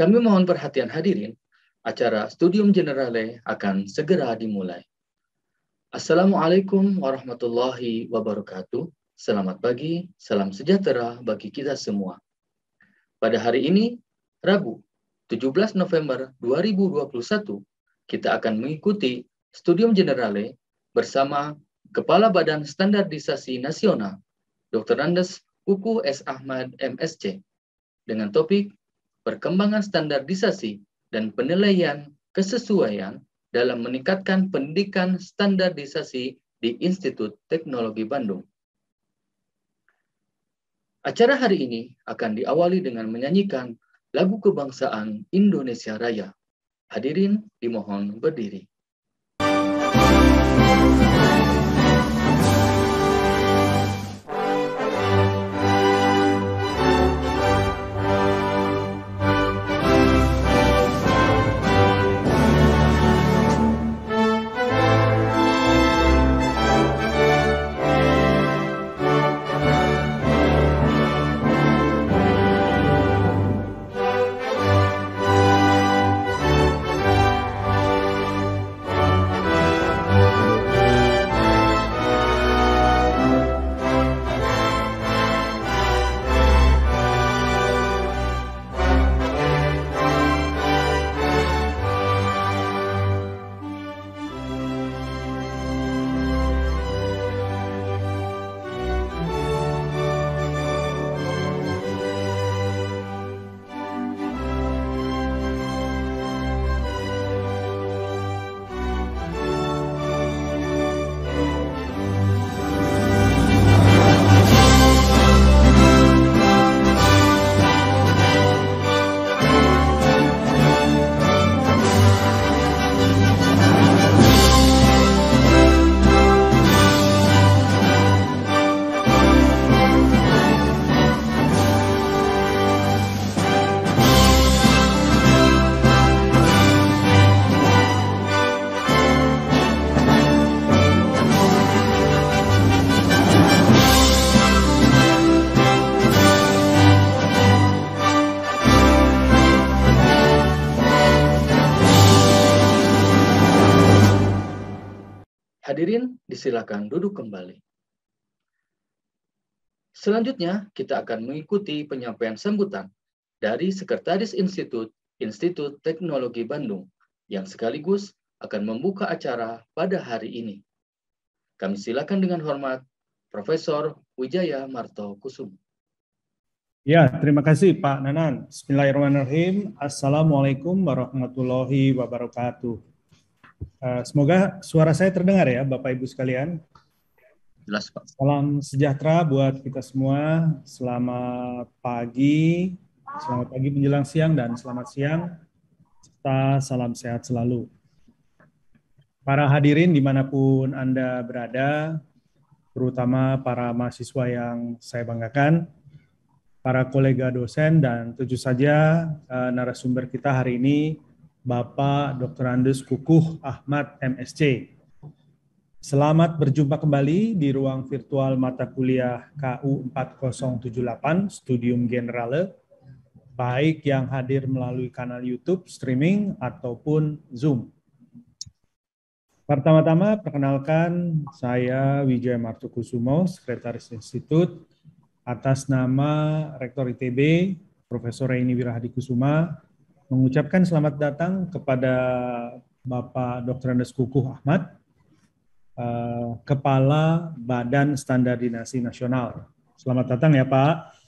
Kami mohon perhatian hadirin, acara Studium Generale akan segera dimulai. Assalamualaikum warahmatullahi wabarakatuh. Selamat pagi, salam sejahtera bagi kita semua. Pada hari ini, Rabu, 17 November 2021, kita akan mengikuti Studium Generale bersama Kepala Badan Standarisasi Nasional, Dr. Andes Kukuh S. Ahmad, MSc, dengan topik perkembangan standarisasi dan penilaian kesesuaian dalam meningkatkan pendidikan standarisasi di Institut Teknologi Bandung. Acara hari ini akan diawali dengan menyanyikan lagu kebangsaan Indonesia Raya. Hadirin dimohon berdiri. Hadirin, disilakan duduk kembali. Selanjutnya, kita akan mengikuti penyampaian sambutan dari Sekretaris Institut Teknologi Bandung, yang sekaligus akan membuka acara pada hari ini. Kami silakan dengan hormat Profesor Wijaya Marto Kusumo. Ya, terima kasih Pak Nanan. Bismillahirrahmanirrahim. Assalamualaikum warahmatullahi wabarakatuh. Semoga suara saya terdengar ya, Bapak Ibu sekalian. Jelas, Pak. Salam sejahtera buat kita semua. Selamat pagi menjelang siang dan selamat siang. Serta salam sehat selalu. Para hadirin dimanapun Anda berada, terutama para mahasiswa yang saya banggakan, para kolega dosen, dan tentu saja narasumber kita hari ini, Bapak Dr. Andes Kukuh Ahmad, MSc. Selamat berjumpa kembali di ruang virtual mata kuliah KU 4078 Studium Generale, baik yang hadir melalui kanal YouTube, streaming, ataupun Zoom. Pertama-tama, perkenalkan saya Wijaya Marto Kusumo, Sekretaris Institut, atas nama Rektor ITB, Profesor Reini Wirahadi Kusuma, mengucapkan selamat datang kepada Bapak Dr. Andes Kukuh Ahmad, Kepala Badan Standarisasi Nasional. Selamat datang ya Pak.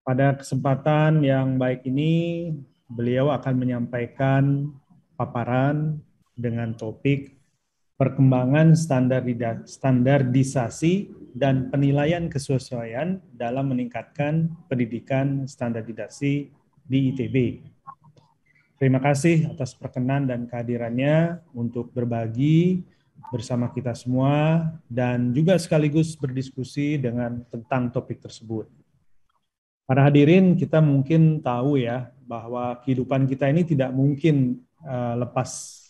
Pada kesempatan yang baik ini, beliau akan menyampaikan paparan dengan topik perkembangan standarisasi dan penilaian kesesuaian dalam meningkatkan pendidikan standarisasi di ITB. Terima kasih atas perkenan dan kehadirannya untuk berbagi bersama kita semua dan juga sekaligus berdiskusi tentang topik tersebut. Para hadirin, kita mungkin tahu ya bahwa kehidupan kita ini tidak mungkin lepas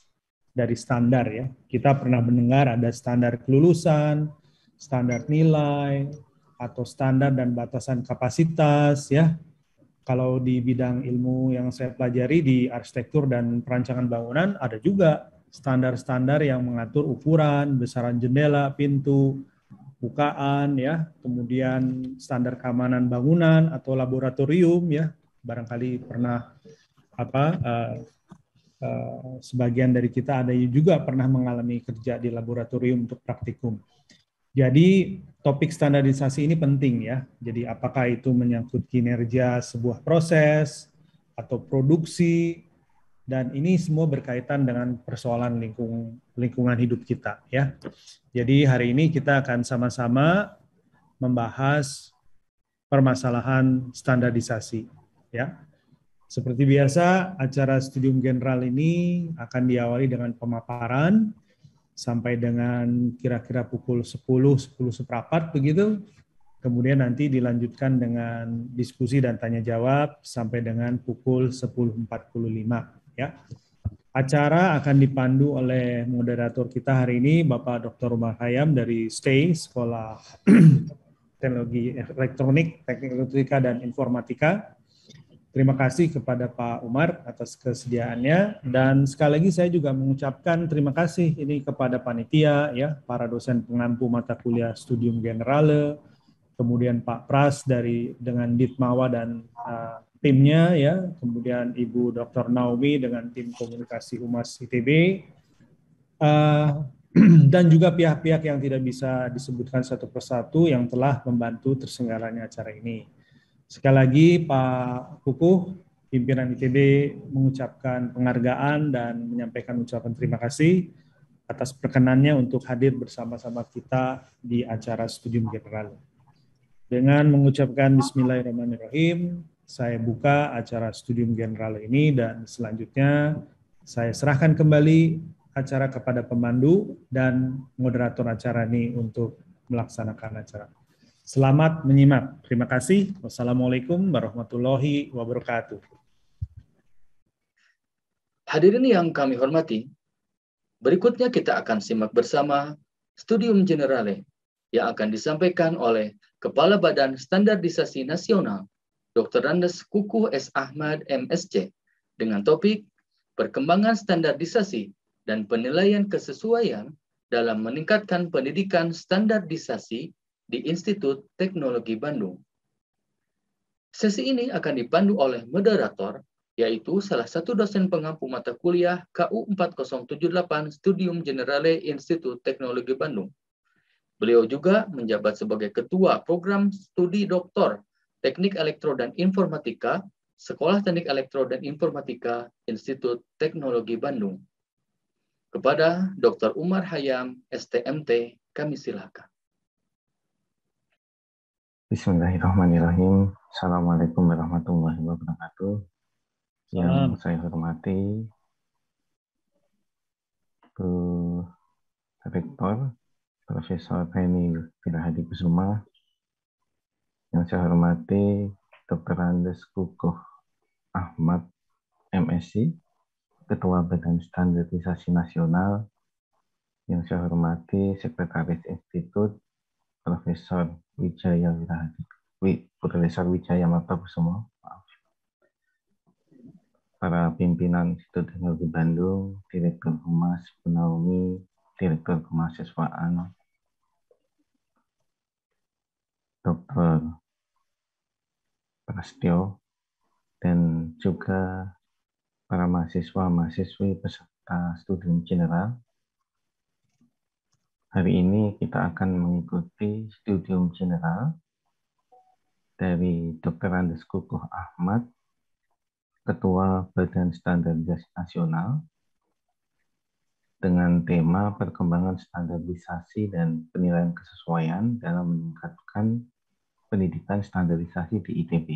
dari standar ya. Kita pernah mendengar ada standar kelulusan, standar nilai, atau standar dan batasan kapasitas ya. Kalau di bidang ilmu yang saya pelajari di arsitektur dan perancangan bangunan, ada juga standar-standar yang mengatur ukuran, besaran jendela, pintu, bukaan, ya, kemudian standar keamanan bangunan atau laboratorium, ya, barangkali pernah apa sebagian dari kita ada juga pernah mengalami kerja di laboratorium untuk praktikum. Jadi topik standarisasi ini penting ya. Jadi apakah itu menyangkut kinerja sebuah proses atau produksi, dan ini semua berkaitan dengan persoalan lingkungan hidup kita ya. Jadi hari ini kita akan sama-sama membahas permasalahan standarisasi ya. Seperti biasa, acara Studium General ini akan diawali dengan pemaparan sampai dengan kira-kira pukul 10 seperempat begitu. Kemudian nanti dilanjutkan dengan diskusi dan tanya jawab sampai dengan pukul 10.45 ya. Acara akan dipandu oleh moderator kita hari ini, Bapak Dr. Umar Hayam dari STAY, Sekolah Teknologi Elektronik, Teknik Elektrika dan Informatika. Terima kasih kepada Pak Umar atas kesediaannya, dan sekali lagi saya juga mengucapkan terima kasih ini kepada panitia ya, para dosen pengampu mata kuliah Studium Generale, kemudian Pak Pras dengan Ditmawa dan timnya ya, kemudian Ibu Dr. Naomi dengan tim komunikasi Humas ITB, dan juga pihak-pihak yang tidak bisa disebutkan satu persatu yang telah membantu terselenggaranya acara ini. Sekali lagi Pak Kukuh, pimpinan ITB mengucapkan penghargaan dan menyampaikan ucapan terima kasih atas perkenannya untuk hadir bersama-sama kita di acara Studium General. Dengan mengucapkan Bismillahirrahmanirrahim, saya buka acara Studium General ini, dan selanjutnya saya serahkan kembali acara kepada pemandu dan moderator acara ini untuk melaksanakan acara. Selamat menyimak. Terima kasih. Wassalamualaikum warahmatullahi wabarakatuh. Hadirin yang kami hormati, berikutnya kita akan simak bersama Studium Generale yang akan disampaikan oleh Kepala Badan Standarisasi Nasional, Dr. Andes Kukuh S. Ahmad, MSc, dengan topik Perkembangan Standarisasi dan Penilaian Kesesuaian dalam Meningkatkan Pendidikan Standarisasi di Institut Teknologi Bandung. Sesi ini akan dipandu oleh moderator, yaitu salah satu dosen pengampu mata kuliah KU 4078 Studium Generale Institut Teknologi Bandung. Beliau juga menjabat sebagai Ketua Program Studi Doktor Teknik Elektro dan Informatika, Sekolah Teknik Elektro dan Informatika, Institut Teknologi Bandung. Kepada Dr. Umar Hayam, STMT, kami silakan. Bismillahirrahmanirrahim. Assalamualaikum warahmatullahi wabarakatuh. Yang saya hormati Rektor Profesor Penny Wirahadi Kusuma, yang saya hormati Dr. Andes Kukuh Ahmad, MSc, Ketua Badan Standarisasi Nasional, yang saya hormati Sekretaris Institut Profesor Wijaya Wirahadi, Profesor Wijaya Martakusuma, para pimpinan Institut Teknologi Bandung, Direktur Humas, Bu Naomi, Direktur Kemahasiswaan, Dr. Prastyo, dan juga para mahasiswa-mahasiswi peserta Studium General. Hari ini kita akan mengikuti Studium General dari Dr. Andes Kukuh Ahmad, Ketua Badan Standarisasi Nasional, dengan tema perkembangan standarisasi dan penilaian kesesuaian dalam meningkatkan pendidikan standarisasi di ITB.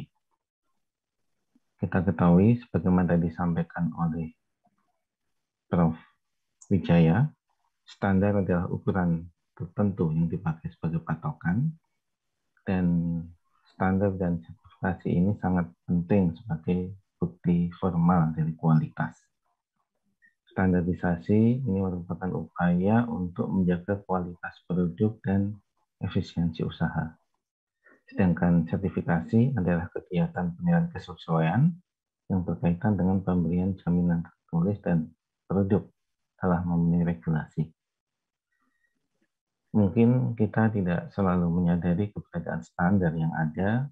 Kita ketahui, sebagaimana disampaikan oleh Prof. Wijaya, standar adalah ukuran tertentu yang dipakai sebagai patokan, dan standar dan sertifikasi ini sangat penting sebagai bukti formal dari kualitas. Standarisasi ini merupakan upaya untuk menjaga kualitas produk dan efisiensi usaha. Sedangkan sertifikasi adalah kegiatan penilaian kesesuaian yang berkaitan dengan pemberian jaminan tertulis dan produk telah memenuhi regulasi. Mungkin kita tidak selalu menyadari keberadaan standar yang ada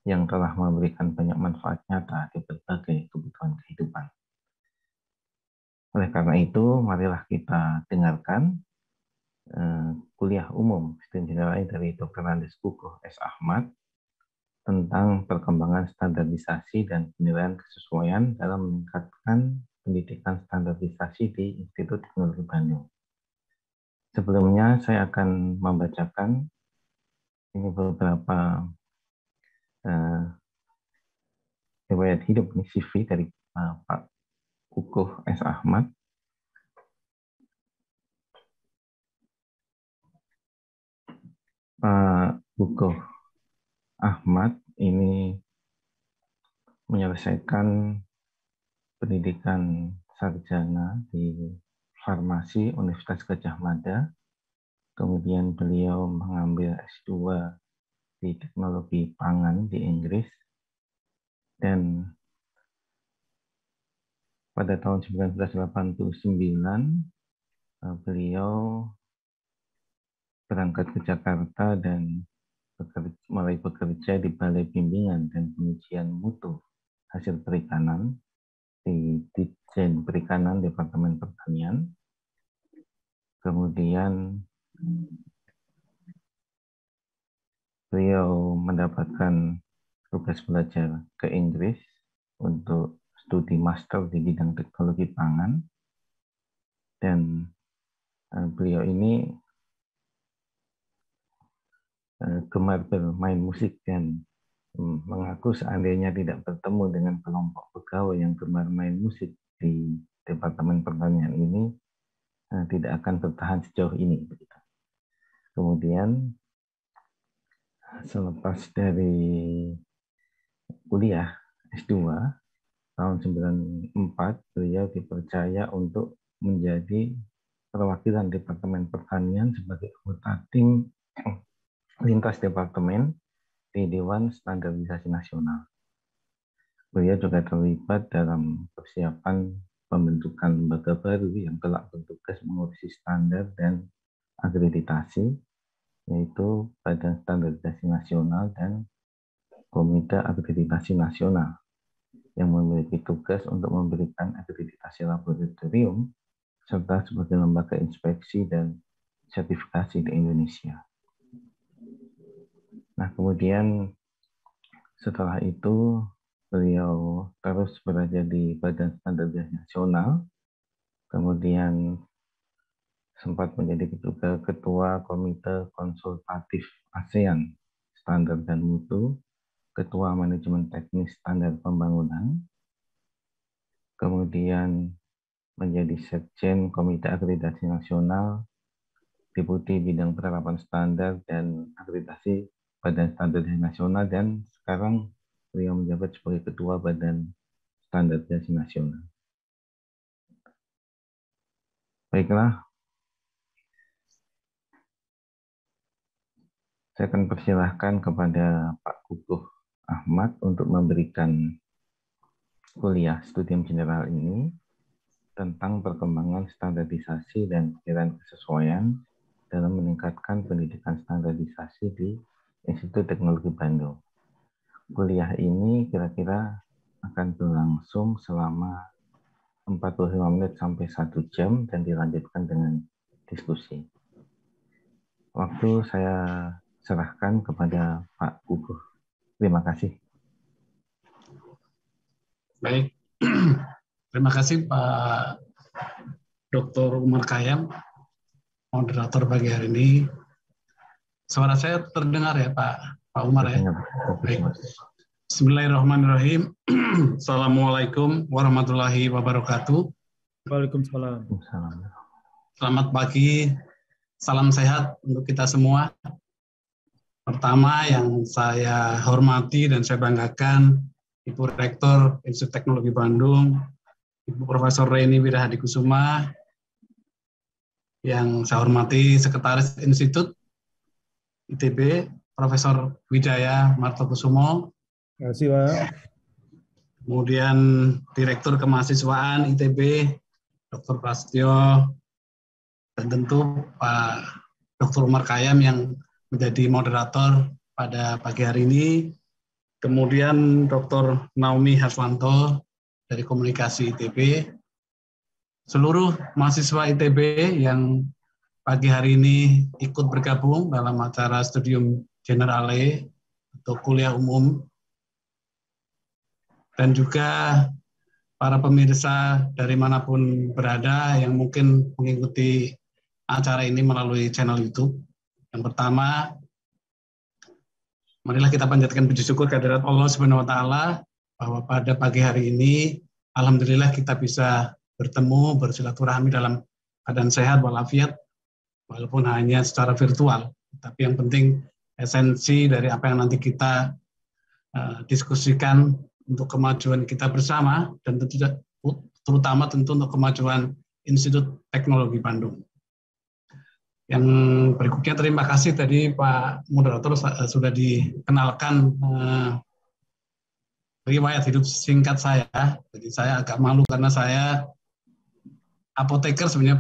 yang telah memberikan banyak manfaat nyata di berbagai kebutuhan kehidupan. Oleh karena itu, marilah kita dengarkan kuliah umum sistem general dari Dr. Andes Kukuh S. Ahmad tentang perkembangan standarisasi dan penilaian kesesuaian dalam meningkatkan pendidikan standarisasi di Institut Teknologi Bandung. Sebelumnya saya akan membacakan ini beberapa riwayat hidup CV dari Pak Kukuh S. Ahmad. Pak Kukuh Ahmad ini menyelesaikan pendidikan sarjana di farmasi Universitas Gadjah Mada. Kemudian beliau mengambil S2 di teknologi pangan di Inggris. Dan pada tahun 1989 beliau berangkat ke Jakarta dan mulai bekerja di Balai Bimbingan dan Pengujian Mutu Hasil Perikanan di Ditjen Perikanan Departemen Pertanian. Kemudian beliau mendapatkan tugas belajar ke Inggris untuk studi master di bidang teknologi pangan. Dan beliau ini gemar bermain musik dan mengaku seandainya tidak bertemu dengan kelompok pegawai yang gemar main musik di Departemen Pertanian ini, tidak akan bertahan sejauh ini. Kemudian selepas dari kuliah S2 tahun 1994, beliau dipercaya untuk menjadi perwakilan Departemen Pertanian sebagai anggota tim lintas departemen di Dewan Standarisasi Nasional. Beliau juga terlibat dalam persiapan pembentukan lembaga baru yang kelak bertugas mengurusi standar dan akreditasi, yaitu Badan Standarisasi Nasional dan Komite Akreditasi Nasional, yang memiliki tugas untuk memberikan akreditasi laboratorium serta sebagai lembaga inspeksi dan sertifikasi di Indonesia. Nah, kemudian setelah itu beliau terus berada di Badan Standarisasi Nasional, kemudian sempat menjadi juga Ketua Komite Konsultatif ASEAN Standar dan Mutu, Ketua Manajemen Teknis Standar Pembangunan, kemudian menjadi Sekjen Komite Akreditasi Nasional, Deputi Bidang Penerapan Standar dan Akreditasi Badan Standarisasi Nasional, dan sekarang beliau menjabat sebagai Ketua Badan Standarisasi Nasional. Baiklah, saya akan persilahkan kepada Pak Kukuh Ahmad untuk memberikan kuliah studium general ini tentang perkembangan standarisasi dan penilaian kesesuaian dalam meningkatkan pendidikan standarisasi di Institut Teknologi Bandung. Kuliah ini kira-kira akan berlangsung selama 45 menit sampai 1 jam dan dilanjutkan dengan diskusi. Waktu saya serahkan kepada Pak Kukuh. Terima kasih. Baik, terima kasih Pak Dr. Umar Khayyam, moderator pagi hari ini. Suara saya terdengar ya Pak Umar ya? Baik. Bismillahirrahmanirrahim. Assalamualaikum warahmatullahi wabarakatuh. Waalaikumsalam. Selamat pagi, salam sehat untuk kita semua. Pertama yang saya hormati dan saya banggakan Ibu Rektor Institut Teknologi Bandung, Ibu Profesor Reni Wirahadikusuma, yang saya hormati Sekretaris Institut ITB, Profesor Wijaya Martokusumo. Terima kasih, Pak. Kemudian Direktur Kemahasiswaan ITB, Dr. Prasetyo, dan tentu Pak Dr. Umar Khayyam yang menjadi moderator pada pagi hari ini. Kemudian Dr. Naomi Haswanto dari Komunikasi ITB, seluruh mahasiswa ITB yang pagi hari ini ikut bergabung dalam acara Studium Generale atau kuliah umum, dan juga para pemirsa dari manapun berada yang mungkin mengikuti acara ini melalui channel YouTube. Yang pertama, marilah kita panjatkan puji syukur kehadirat Allah Subhanahu wa Ta'ala bahwa pada pagi hari ini alhamdulillah kita bisa bertemu, bersilaturahmi dalam keadaan sehat walafiat, walaupun hanya secara virtual. Tapi yang penting esensi dari apa yang nanti kita diskusikan untuk kemajuan kita bersama, dan tentu terutama tentu untuk kemajuan Institut Teknologi Bandung. Yang berikutnya, terima kasih tadi Pak Moderator sudah dikenalkan riwayat hidup singkat saya. Jadi saya agak malu karena saya apoteker sebenarnya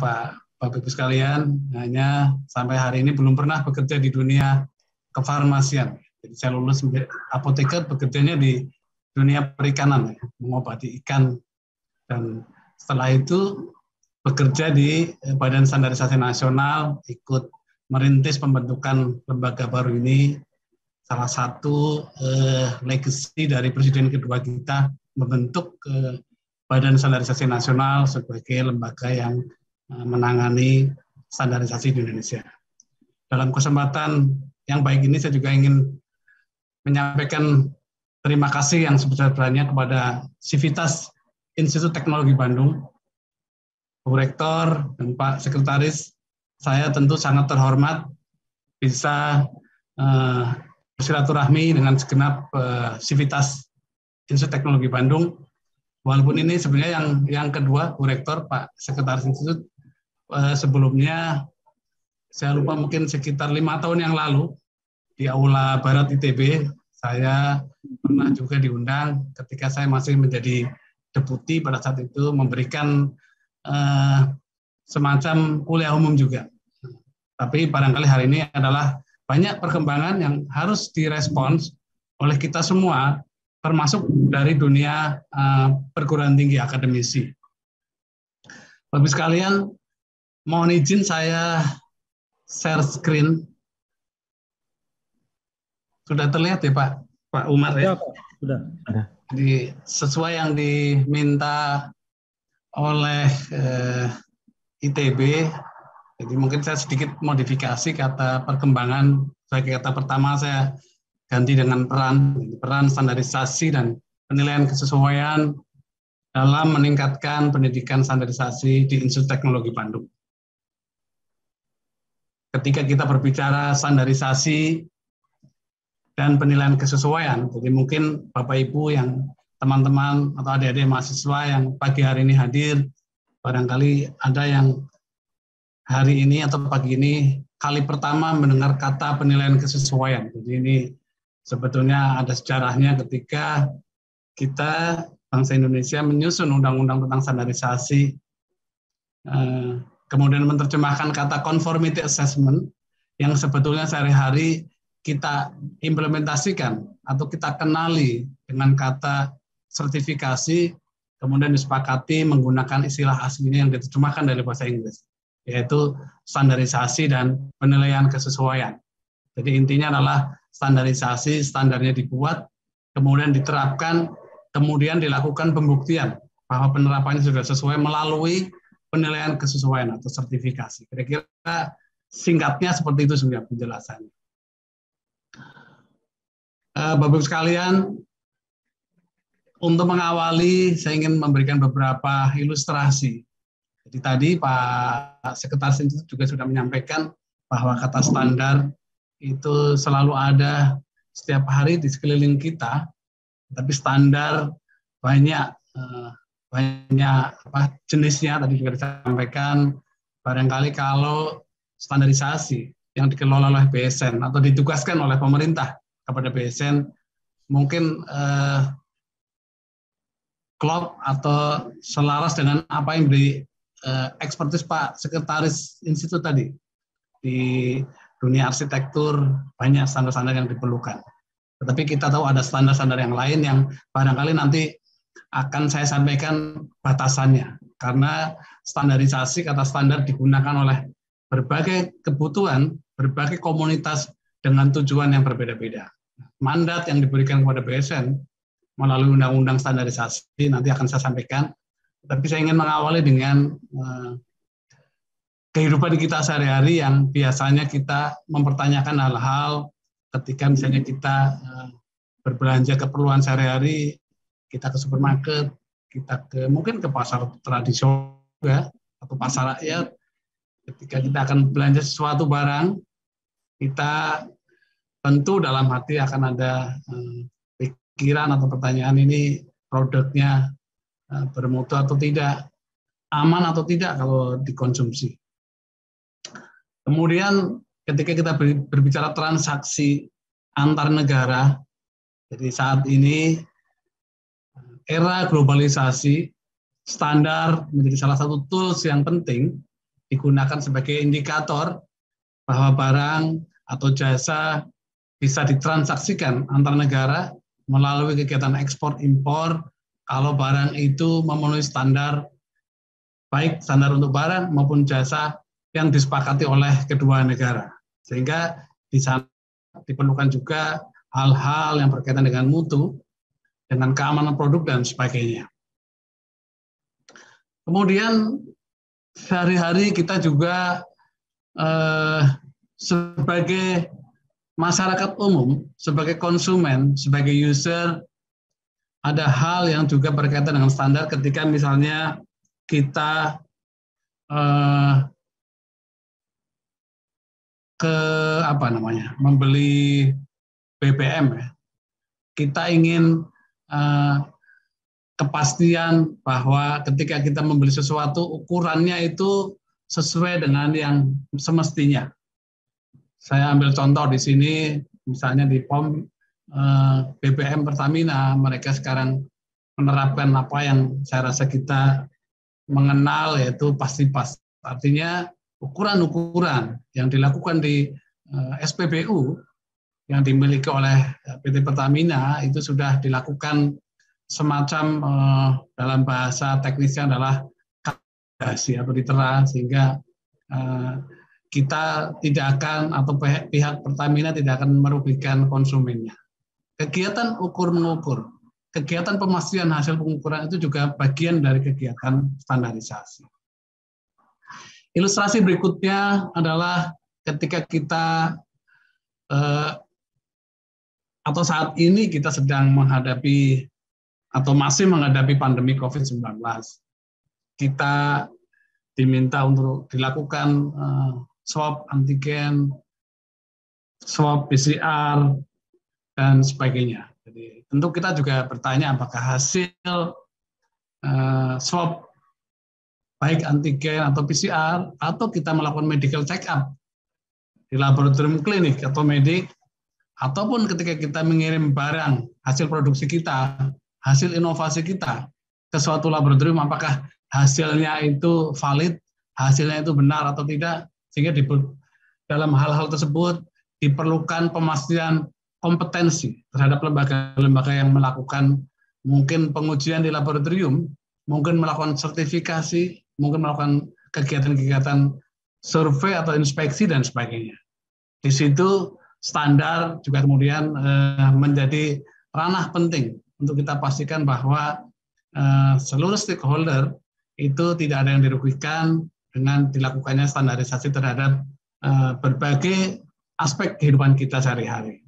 Bapak Ibu sekalian, hanya sampai hari ini belum pernah bekerja di dunia kefarmasian. Jadi saya lulus apoteker, bekerjanya di dunia perikanan, mengobati ikan, dan setelah itu bekerja di Badan Standarisasi Nasional, ikut merintis pembentukan lembaga baru ini. Salah satu legacy dari Presiden kedua kita membentuk Badan Standarisasi Nasional sebagai lembaga yang menangani standarisasi di Indonesia. Dalam kesempatan yang baik ini saya juga ingin menyampaikan terima kasih yang sebesar-besarnya kepada Sivitas Institut Teknologi Bandung, Bu Rektor dan Pak Sekretaris. Saya tentu sangat terhormat bisa bersilaturahmi dengan segenap Sivitas Institut Teknologi Bandung. Walaupun ini sebenarnya yang kedua, Bu Rektor, Pak Sekretaris Institut, sebelumnya saya lupa mungkin sekitar 5 tahun yang lalu di Aula Barat ITB, saya pernah juga diundang ketika saya masih menjadi deputi pada saat itu, memberikan semacam kuliah umum juga. Tapi barangkali hari ini adalah banyak perkembangan yang harus direspons oleh kita semua, termasuk dari dunia perguruan tinggi akademisi. Bapak sekalian, mohon izin saya share screen. Sudah terlihat ya Pak Umar ya? Sudah. Jadi sesuai yang diminta oleh ITB, jadi mungkin saya sedikit modifikasi kata perkembangan. Sebagai kata pertama saya ganti dengan peran standarisasi dan penilaian kesesuaian dalam meningkatkan pendidikan standarisasi di Institut Teknologi Bandung. Ketika kita berbicara standarisasi dan penilaian kesesuaian, jadi mungkin Bapak Ibu yang teman-teman atau adik-adik mahasiswa yang pagi hari ini hadir, barangkali ada yang hari ini atau pagi ini kali pertama mendengar kata penilaian kesesuaian. Jadi ini sebetulnya ada sejarahnya ketika kita, bangsa Indonesia, menyusun undang-undang tentang standarisasi, kemudian menerjemahkan kata conformity assessment yang sebetulnya sehari-hari kita implementasikan atau kita kenali dengan kata sertifikasi, kemudian disepakati menggunakan istilah aslinya yang diterjemahkan dari bahasa Inggris, yaitu standarisasi dan penilaian kesesuaian. Jadi intinya adalah standarisasi, standarnya dibuat, kemudian diterapkan, kemudian dilakukan pembuktian bahwa penerapannya sudah sesuai melalui penilaian kesesuaian atau sertifikasi. Kira-kira singkatnya seperti itu sebenarnya penjelasannya. Bapak-Ibu sekalian, untuk mengawali, saya ingin memberikan beberapa ilustrasi. Jadi tadi Pak Sekretaris Institut juga sudah menyampaikan bahwa kata standar itu selalu ada setiap hari di sekeliling kita, tapi standar banyak jenisnya. Tadi juga disampaikan, barangkali kalau standarisasi yang dikelola oleh BSN atau ditugaskan oleh pemerintah kepada BSN mungkin klop atau selaras dengan apa yang di ekspertis Pak Sekretaris Institut tadi. Di dunia arsitektur banyak standar-standar yang diperlukan. Tetapi kita tahu ada standar-standar yang lain yang barangkali nanti akan saya sampaikan batasannya. Karena standarisasi, kata standar digunakan oleh berbagai kebutuhan, berbagai komunitas dengan tujuan yang berbeda-beda. Mandat yang diberikan kepada BSN melalui undang-undang standarisasi nanti akan saya sampaikan. Tapi saya ingin mengawali dengan kehidupan kita sehari-hari yang biasanya kita mempertanyakan hal-hal ketika misalnya kita berbelanja keperluan sehari-hari, kita ke supermarket, kita mungkin ke pasar tradisional ya, atau pasar rakyat. Ketika kita akan belanja sesuatu barang, kita tentu dalam hati akan ada pikiran atau pertanyaan, ini produknya bermutu atau tidak, aman atau tidak kalau dikonsumsi. Kemudian ketika kita berbicara transaksi antar negara, jadi saat ini era globalisasi, standar menjadi salah satu tools yang penting digunakan sebagai indikator bahwa barang atau jasa bisa ditransaksikan antar negara melalui kegiatan ekspor impor kalau barang itu memenuhi standar, baik standar untuk barang maupun jasa yang disepakati oleh kedua negara. Sehingga di sana diperlukan juga hal-hal yang berkaitan dengan mutu, dengan keamanan produk dan sebagainya. Kemudian sehari-hari kita juga sebagai masyarakat umum, sebagai konsumen, sebagai user, ada hal yang juga berkaitan dengan standar ketika misalnya kita membeli BBM ya. Kita ingin kepastian bahwa ketika kita membeli sesuatu ukurannya itu sesuai dengan yang semestinya. Saya ambil contoh di sini, misalnya di POM BBM Pertamina, mereka sekarang menerapkan apa yang saya rasa kita mengenal, yaitu pasti pas. Artinya ukuran-ukuran yang dilakukan di SPBU yang dimiliki oleh PT Pertamina itu sudah dilakukan semacam dalam bahasa teknisnya adalah kalibrasi atau ditera, sehingga kita tidak akan atau pihak Pertamina tidak akan merugikan konsumennya. Kegiatan ukur-mengukur, kegiatan pemastian hasil pengukuran itu juga bagian dari kegiatan standarisasi. Ilustrasi berikutnya adalah ketika kita atau saat ini kita sedang menghadapi atau masih menghadapi pandemi COVID-19. Kita diminta untuk dilakukan swab antigen, swab PCR, dan sebagainya. Jadi tentu kita juga bertanya apakah hasil swab baik antigen atau PCR, atau kita melakukan medical check-up di laboratorium klinik atau medik, ataupun ketika kita mengirim barang, hasil produksi kita, hasil inovasi kita ke suatu laboratorium, apakah hasilnya itu valid, hasilnya itu benar atau tidak, sehingga dalam hal-hal tersebut diperlukan pemastian kompetensi terhadap lembaga-lembaga yang melakukan mungkin pengujian di laboratorium, mungkin melakukan sertifikasi, mungkin melakukan kegiatan-kegiatan survei atau inspeksi dan sebagainya. Di situ standar juga kemudian menjadi ranah penting untuk kita pastikan bahwa seluruh stakeholder itu tidak ada yang dirugikan dengan dilakukannya standarisasi terhadap berbagai aspek kehidupan kita sehari-hari.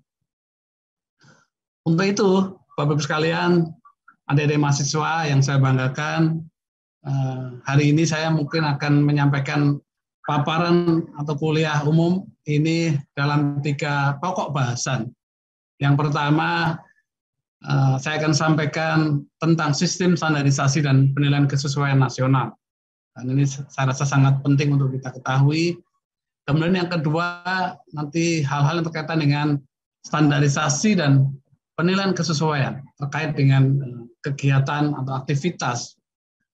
Untuk itu, Bapak-Ibu sekalian, adik-adik mahasiswa yang saya banggakan, hari ini saya mungkin akan menyampaikan paparan atau kuliah umum ini dalam 3 pokok bahasan. Yang pertama, saya akan sampaikan tentang sistem standarisasi dan penilaian kesesuaian nasional. Dan ini saya rasa sangat penting untuk kita ketahui, Kemudian yang kedua, nanti hal-hal yang berkaitan dengan standarisasi dan penilaian kesesuaian terkait dengan kegiatan atau aktivitas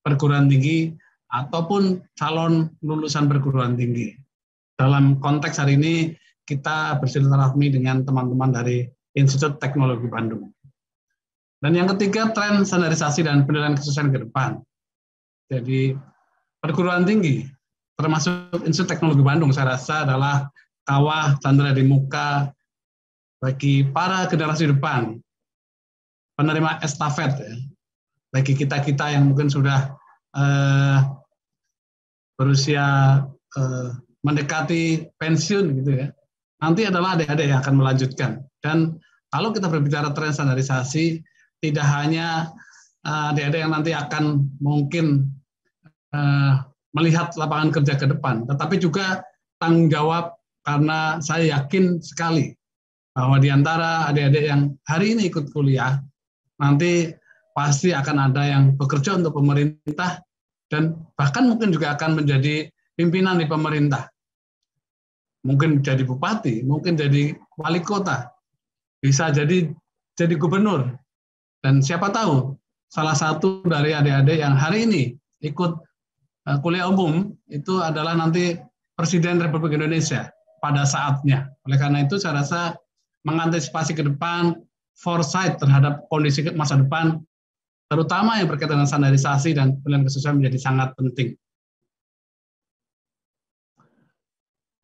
perguruan tinggi ataupun calon lulusan perguruan tinggi. Dalam konteks hari ini, kita bersilaturahmi dengan teman-teman dari Institut Teknologi Bandung. Dan yang ketiga, tren standarisasi dan penilaian kesesuaian ke depan. Jadi, perguruan tinggi, termasuk Institut Teknologi Bandung, saya rasa adalah kawah candera di muka bagi para generasi depan, penerima estafet, ya. Bagi kita-kita yang mungkin sudah berusia mendekati pensiun gitu ya, nanti adalah adik-adik yang akan melanjutkan. Dan kalau kita berbicara tren standarisasi, tidak hanya adik-adik yang nanti akan mungkin melihat lapangan kerja ke depan, tetapi juga tanggung jawab, karena saya yakin sekali bahwa di antara adik-adik yang hari ini ikut kuliah, nanti pasti akan ada yang bekerja untuk pemerintah, dan bahkan mungkin juga akan menjadi pimpinan di pemerintah. Mungkin jadi bupati, mungkin jadi wali kota, bisa jadi gubernur. Dan siapa tahu, salah satu dari adik-adik yang hari ini ikut kuliah umum itu adalah nanti Presiden Republik Indonesia pada saatnya. Oleh karena itu saya rasa mengantisipasi ke depan, foresight terhadap kondisi masa depan, terutama yang berkaitan dengan standarisasi dan penilaian kesesuaian menjadi sangat penting.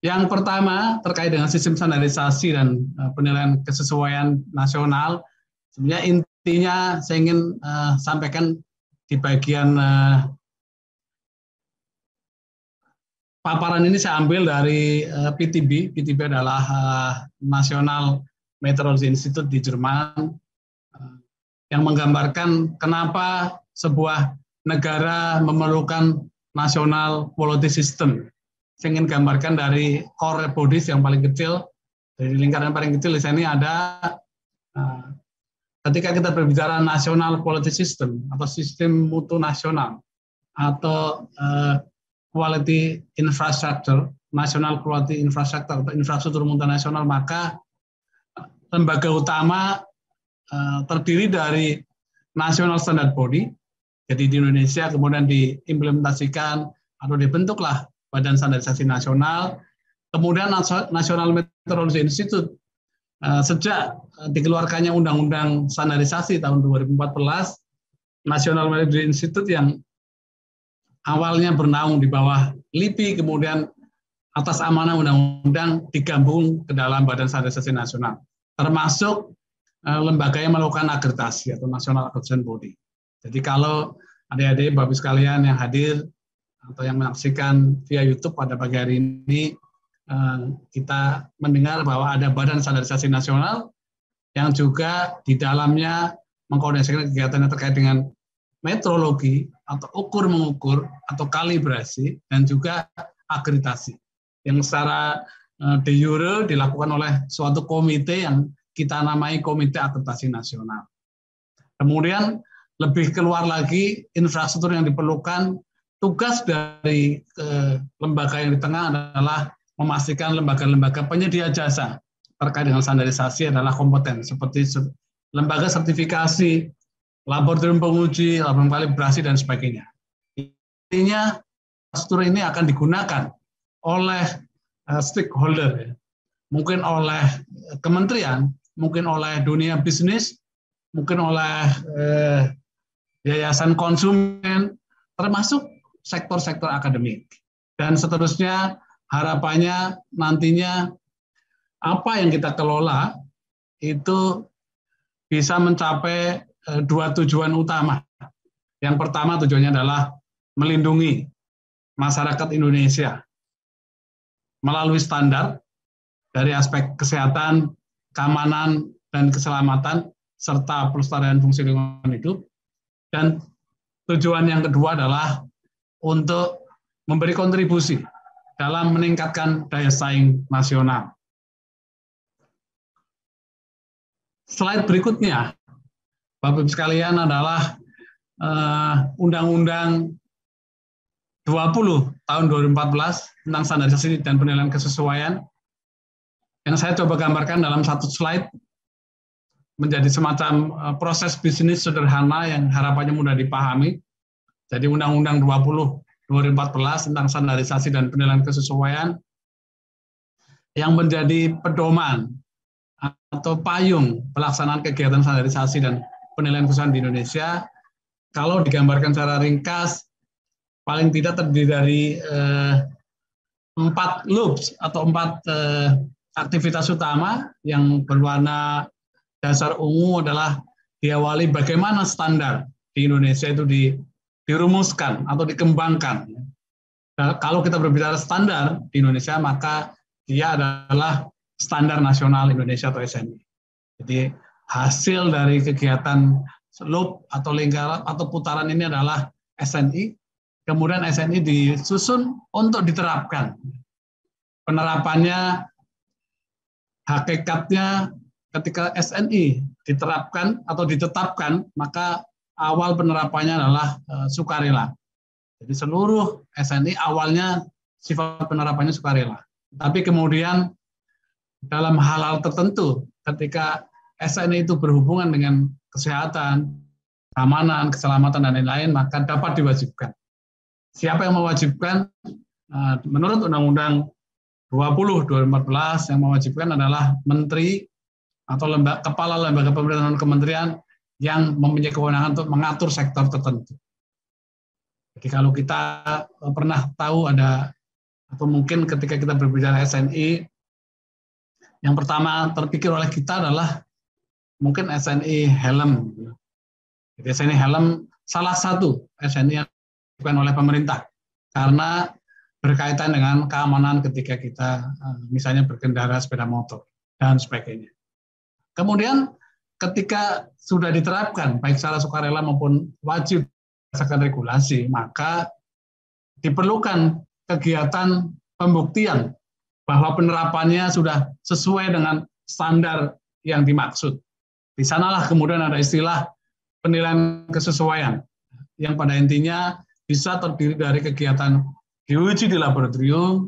Yang pertama terkait dengan sistem standarisasi dan penilaian kesesuaian nasional, sebenarnya intinya saya ingin sampaikan di bagian paparan ini saya ambil dari PTB. PTB adalah National Meteorology Institute di Jerman, yang menggambarkan kenapa sebuah negara memerlukan national quality system. Saya ingin gambarkan dari core bodies yang paling kecil, dari lingkaran paling kecil di sini ada, ketika kita berbicara national quality system atau sistem mutu nasional atau quality infrastructure, national quality infrastructure atau infrastruktur mutu nasional, maka lembaga utama terdiri dari National Standard Body. Jadi di Indonesia kemudian diimplementasikan atau dibentuklah Badan Standarisasi Nasional, kemudian National Meteorology Institute. Sejak dikeluarkannya Undang-Undang Standarisasi tahun 2014, National Meteorology Institute yang awalnya bernaung di bawah LIPI, kemudian atas amanah undang-undang digabung ke dalam Badan Standarisasi Nasional, termasuk lembaga yang melakukan akreditasi atau National Accreditation Body. Jadi kalau adik-adik Bapak sekalian yang hadir atau yang menyaksikan via YouTube pada pagi hari ini, kita mendengar bahwa ada Badan Standarisasi Nasional yang juga di dalamnya mengkoordinasikan kegiatan yang terkait dengan metrologi atau ukur-mengukur atau kalibrasi dan juga akreditasi yang secara de jure dilakukan oleh suatu komite yang kita namai Komite Akreditasi Nasional. Kemudian lebih keluar lagi infrastruktur yang diperlukan, tugas dari lembaga yang di tengah adalah memastikan lembaga-lembaga penyedia jasa terkait dengan standarisasi adalah kompeten, seperti lembaga sertifikasi, laboratorium penguji, laboratorium kalibrasi, dan sebagainya. Intinya, struktur ini akan digunakan oleh stakeholder, mungkin oleh kementerian, mungkin oleh dunia bisnis, mungkin oleh yayasan konsumen, termasuk sektor-sektor akademik. Dan seterusnya, harapannya nantinya apa yang kita kelola itu bisa mencapai dua tujuan utama. Yang pertama tujuannya adalah melindungi masyarakat Indonesia melalui standar dari aspek kesehatan, keamanan, dan keselamatan, serta pelestarian fungsi lingkungan hidup. Dan tujuan yang kedua adalah untuk memberi kontribusi dalam meningkatkan daya saing nasional. Slide berikutnya, Bapak-Ibu sekalian, adalah Undang-Undang tahun 2014 tentang standarisasi dan penilaian kesesuaian yang saya coba gambarkan dalam satu slide menjadi semacam proses bisnis sederhana yang harapannya mudah dipahami. Jadi Undang-Undang 20 2014 tentang standarisasi dan penilaian kesesuaian yang menjadi pedoman atau payung pelaksanaan kegiatan standarisasi dan penilaian kesesuaian di Indonesia. Kalau digambarkan secara ringkas, paling tidak terdiri dari 4 loops atau 4 aktivitas utama. Yang berwarna dasar ungu adalah diawali bagaimana standar di Indonesia itu dirumuskan atau dikembangkan. Nah, kalau kita berbicara standar di Indonesia, maka dia adalah Standar Nasional Indonesia atau SNI. Jadi hasil dari kegiatan loop atau lingkaran atau putaran ini adalah SNI. Kemudian SNI disusun untuk diterapkan. Penerapannya, hakikatnya ketika SNI diterapkan atau ditetapkan, maka awal penerapannya adalah sukarela. Jadi seluruh SNI awalnya sifat penerapannya sukarela. Tapi kemudian dalam hal-hal tertentu, ketika SNI itu berhubungan dengan kesehatan, keamanan, keselamatan, dan lain-lain, maka dapat diwajibkan. Siapa yang mewajibkan? Menurut Undang-Undang 20/2014 yang mewajibkan adalah Menteri atau Kepala Lembaga Pemerintahan Kementerian yang mempunyai kewenangan untuk mengatur sektor tertentu. Jadi kalau kita pernah tahu ada, atau mungkin ketika kita berbicara SNI, yang pertama terpikir oleh kita adalah mungkin SNI helm. Jadi SNI helm salah satu SNI yang dilakukan oleh pemerintah karena berkaitan dengan keamanan ketika kita misalnya berkendara sepeda motor dan sebagainya. Kemudian ketika sudah diterapkan baik secara sukarela maupun wajib berdasarkan regulasi, maka diperlukan kegiatan pembuktian bahwa penerapannya sudah sesuai dengan standar yang dimaksud. Di sanalah kemudian ada istilah penilaian kesesuaian, yang pada intinya bisa terdiri dari kegiatan diuji di laboratorium,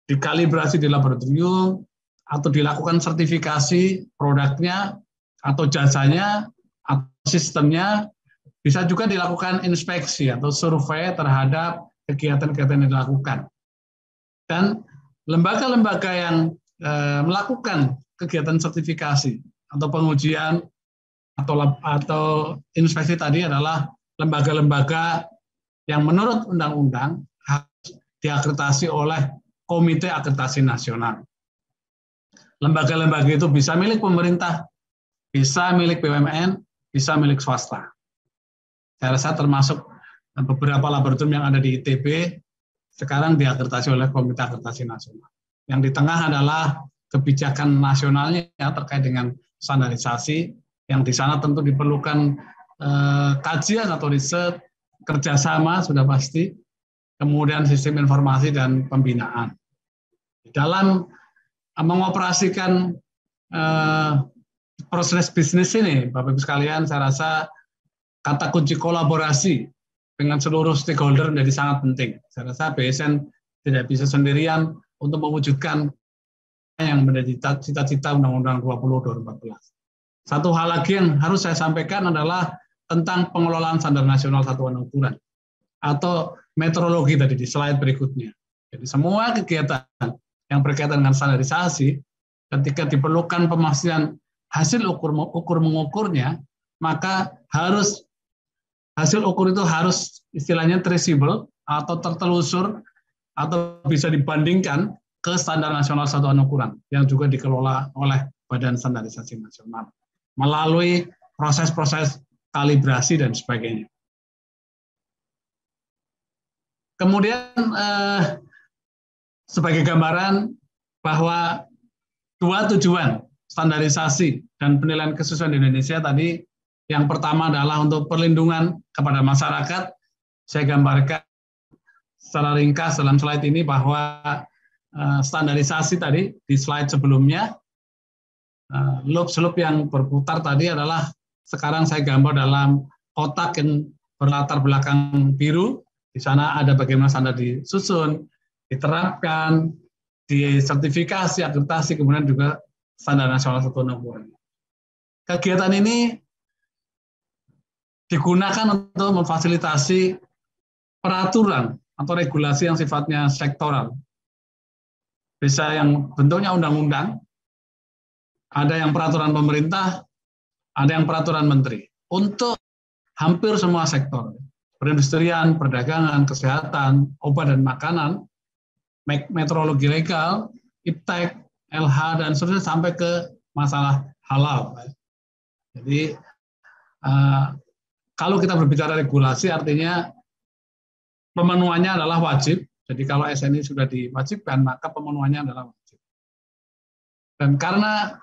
dikalibrasi di laboratorium, atau dilakukan sertifikasi produknya, atau jasanya, atau sistemnya, bisa juga dilakukan inspeksi atau survei terhadap kegiatan-kegiatan yang dilakukan. Dan lembaga-lembaga yang melakukan kegiatan sertifikasi atau pengujian atau inspeksi tadi adalah lembaga-lembaga yang menurut undang-undang harus diakreditasi oleh Komite Akreditasi Nasional. Lembaga-lembaga itu bisa milik pemerintah, bisa milik BUMN, bisa milik swasta. Saya rasa termasuk beberapa laboratorium yang ada di ITB sekarang diakreditasi oleh Komite Akreditasi Nasional. Yang di tengah adalah kebijakan nasionalnya terkait dengan standarisasi, yang di sana tentu diperlukan kajian atau riset, kerjasama sudah pasti, kemudian sistem informasi dan pembinaan. Dalam mengoperasikan proses bisnis ini, Bapak Ibu sekalian, saya rasa kata kunci kolaborasi dengan seluruh stakeholder menjadi sangat penting. Saya rasa BSN tidak bisa sendirian untuk mewujudkan yang menjadi cita-cita Undang-Undang 20/2014. Satu hal lagi yang harus saya sampaikan adalah tentang pengelolaan standar nasional satuan ukuran atau metrologi tadi di slide berikutnya. Jadi semua kegiatan yang berkaitan dengan standarisasi, ketika diperlukan pemastian hasil ukur mengukurnya, maka harus hasil ukur itu harus istilahnya traceable atau tertelusur atau bisa dibandingkan ke standar nasional satuan ukuran yang juga dikelola oleh Badan Standarisasi Nasional melalui proses-proses kalibrasi dan sebagainya. Kemudian sebagai gambaran bahwa dua tujuan standarisasi dan penilaian kesesuaian di Indonesia tadi, yang pertama adalah untuk perlindungan kepada masyarakat. Saya gambarkan secara ringkas dalam slide ini bahwa standarisasi tadi di slide sebelumnya, loop-loop yang berputar tadi adalah sekarang saya gambar dalam kotak yang berlatar belakang biru. Di sana ada bagaimana standar disusun, diterapkan, disertifikasi, akreditasi, kemudian juga standar nasional satuan ukuran. Kegiatan ini digunakan untuk memfasilitasi peraturan atau regulasi yang sifatnya sektoral. Bisa yang bentuknya undang-undang, ada yang peraturan pemerintah, ada yang peraturan menteri. Untuk hampir semua sektor, perindustrian, perdagangan, kesehatan, obat dan makanan, metrologi legal, iptek, LH, dan seterusnya sampai ke masalah halal. Jadi, kalau kita berbicara regulasi, artinya pemenuhannya adalah wajib. Jadi kalau SNI sudah diwajibkan, maka pemenuhannya adalah wajib. Dan karena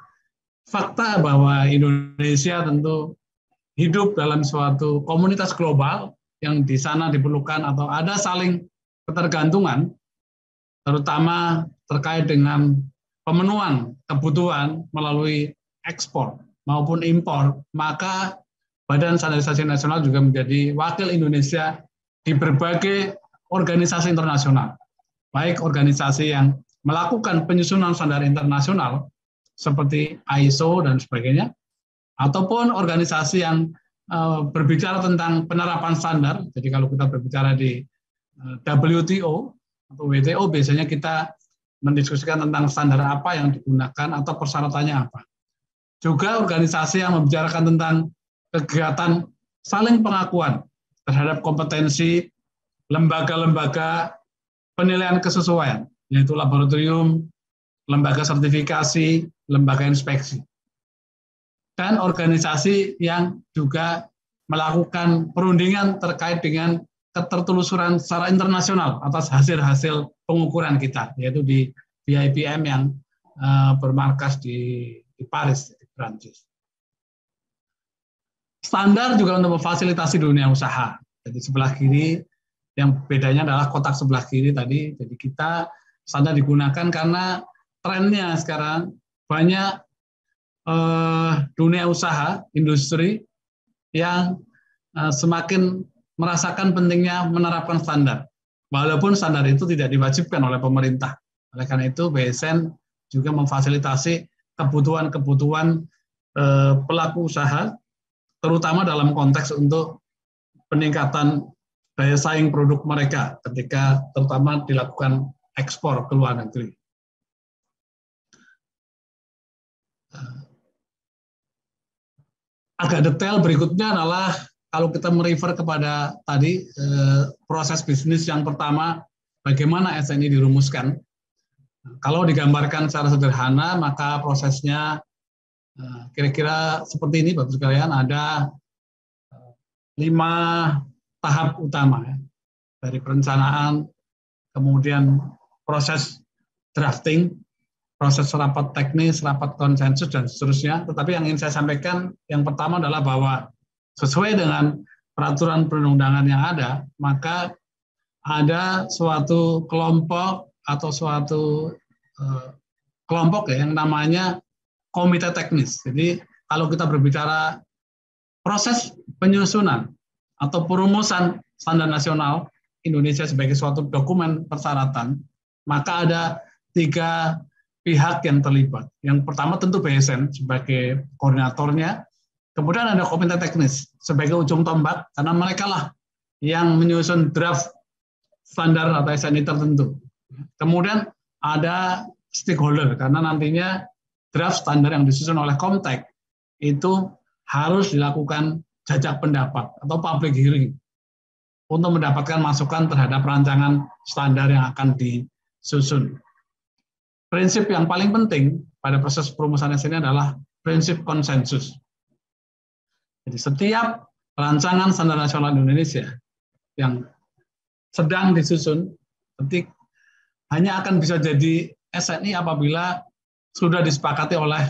fakta bahwa Indonesia tentu hidup dalam suatu komunitas global yang di sana diperlukan atau ada saling ketergantungan, terutama terkait dengan pemenuhan kebutuhan melalui ekspor maupun impor, maka Badan Standarisasi Nasional juga menjadi wakil Indonesia di berbagai organisasi internasional, baik organisasi yang melakukan penyusunan standar internasional seperti ISO dan sebagainya, ataupun organisasi yang berbicara tentang penerapan standar. Jadi kalau kita berbicara di WTO atau WTO, biasanya kita mendiskusikan tentang standar apa yang digunakan atau persyaratannya apa. Juga organisasi yang membicarakan tentang kegiatan saling pengakuan terhadap kompetensi lembaga-lembaga penilaian kesesuaian, yaitu laboratorium, lembaga sertifikasi, lembaga inspeksi. Dan organisasi yang juga melakukan perundingan terkait dengan ketertelusuran secara internasional atas hasil-hasil pengukuran kita, yaitu di IPM yang bermarkas di Paris, di Prancis. Standar juga untuk memfasilitasi dunia usaha. Jadi sebelah kiri, yang bedanya adalah kotak sebelah kiri tadi. Jadi kita standar digunakan karena trennya sekarang banyak dunia usaha, industri yang semakin merasakan pentingnya menerapkan standar. Walaupun standar itu tidak diwajibkan oleh pemerintah. Oleh karena itu BSN juga memfasilitasi kebutuhan-kebutuhan pelaku usaha, terutama dalam konteks untuk peningkatan daya saing produk mereka ketika terutama dilakukan ekspor ke luar negeri. Agak detail berikutnya adalah kalau kita merefer kepada tadi proses bisnis yang pertama, bagaimana SNI dirumuskan. Kalau digambarkan secara sederhana, maka prosesnya kira-kira seperti ini, Bapak sekalian, ada 5 tahap utama, ya. Dari perencanaan, kemudian proses drafting, proses rapat teknis, rapat konsensus, dan seterusnya. Tetapi yang ingin saya sampaikan, yang pertama adalah bahwa sesuai dengan peraturan perundang-undangan yang ada, maka ada suatu kelompok atau suatu kelompok ya, yang namanya komite teknis. Jadi kalau kita berbicara proses penyusunan atau perumusan standar nasional Indonesia sebagai suatu dokumen persyaratan, maka ada 3 pihak yang terlibat. Yang pertama tentu BSN sebagai koordinatornya, kemudian ada komite teknis sebagai ujung tombak, karena mereka lah yang menyusun draft standar atau SNI tertentu. Kemudian ada stakeholder, karena nantinya draft standar yang disusun oleh Komtek itu harus dilakukan jajak pendapat atau public hearing untuk mendapatkan masukan terhadap rancangan standar yang akan disusun. Prinsip yang paling penting pada proses perumusan SNI adalah prinsip konsensus. Jadi setiap rancangan standar nasional Indonesia yang sedang disusun hanya akan bisa jadi SNI apabila sudah disepakati oleh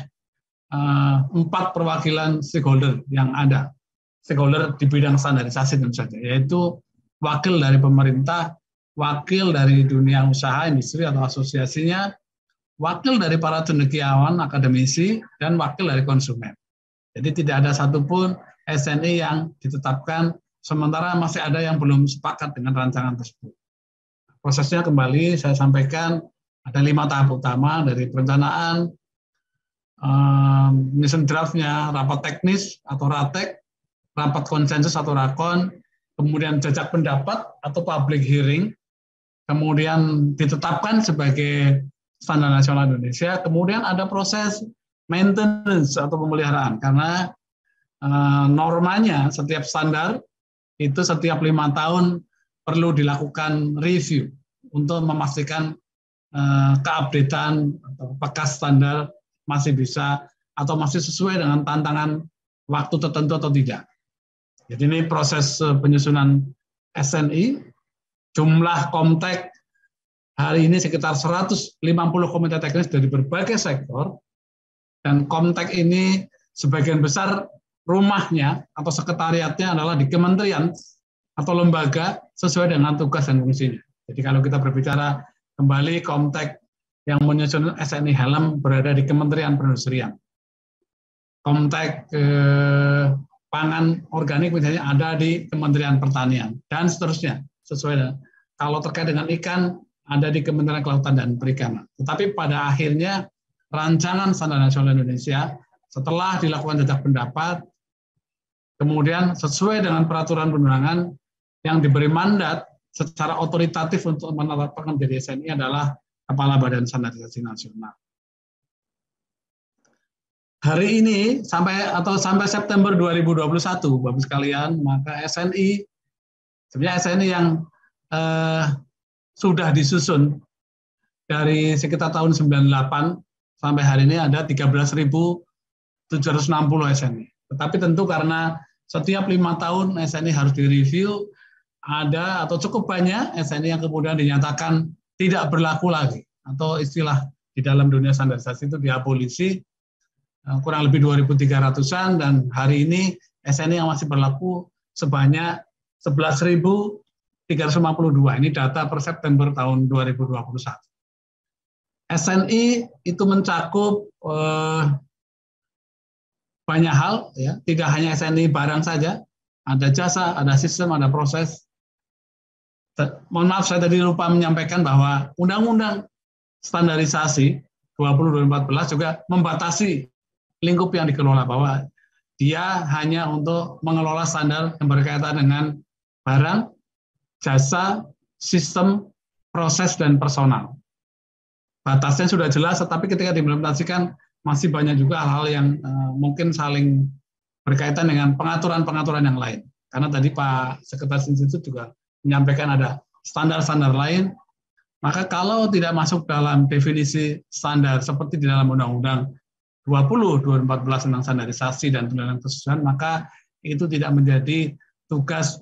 4 perwakilan stakeholder yang ada. Stakeholder di bidang standarisasi tentu saja, yaitu wakil dari pemerintah, wakil dari dunia usaha, industri atau asosiasinya, wakil dari para cendekiawan, akademisi, dan wakil dari konsumen. Jadi tidak ada satupun SNI yang ditetapkan sementara masih ada yang belum sepakat dengan rancangan tersebut. Prosesnya kembali saya sampaikan ada 5 tahap utama, dari perencanaan, mission draft-nya, rapat teknis atau ratek, rapat konsensus atau rakon, kemudian jajak pendapat atau public hearing, kemudian ditetapkan sebagai standar nasional Indonesia, kemudian ada proses maintenance atau pemeliharaan, karena normanya setiap standar itu setiap 5 tahun perlu dilakukan review untuk memastikan keupdatean atau apakah standar masih bisa atau masih sesuai dengan tantangan waktu tertentu atau tidak. Jadi ini proses penyusunan SNI, jumlah komtek hari ini sekitar 150 komite teknis dari berbagai sektor, dan komtek ini sebagian besar rumahnya atau sekretariatnya adalah di kementerian atau lembaga sesuai dengan tugas dan fungsinya. Jadi kalau kita berbicara kembali, komtek yang menyusun SNI Helm berada di Kementerian Perindustrian. Komtek pangan organik misalnya ada di Kementerian Pertanian, dan seterusnya. Sesuai dengan, kalau terkait dengan ikan, ada di Kementerian Kelautan dan Perikanan. Tetapi pada akhirnya rancangan standar nasional Indonesia setelah dilakukan jajak pendapat, kemudian sesuai dengan peraturan perundangan, yang diberi mandat secara otoritatif untuk menetapkan menjadi SNI adalah Kepala Badan Standarisasi Nasional. Hari ini sampai September 2021, Bapak sekalian, maka SNI, sebenarnya SNI yang sudah disusun dari sekitar tahun 98 sampai hari ini ada 13.760 SNI. Tetapi tentu karena setiap 5 tahun SNI harus direview, ada atau cukup banyak SNI yang kemudian dinyatakan tidak berlaku lagi, atau istilah di dalam dunia standarisasi itu diabolisi, kurang lebih 2.300-an, dan hari ini SNI yang masih berlaku sebanyak 11.352. Ini data per September tahun 2021. SNI itu mencakup banyak hal, ya, tidak hanya SNI barang saja, ada jasa, ada sistem, ada proses. Mohon maaf, saya tadi lupa menyampaikan bahwa Undang-Undang Standarisasi 2014 juga membatasi lingkup yang dikelola, bahwa dia hanya untuk mengelola standar yang berkaitan dengan barang, jasa, sistem, proses, dan personal. Batasnya sudah jelas, tetapi ketika diimplementasikan masih banyak juga hal-hal yang mungkin saling berkaitan dengan pengaturan-pengaturan yang lain. Karena tadi Pak Sekretaris Institut juga menyampaikan ada standar-standar lain, maka kalau tidak masuk dalam definisi standar seperti di dalam Undang-Undang 20/2014 tentang standarisasi dan penilaian kesesuaian, maka itu tidak menjadi tugas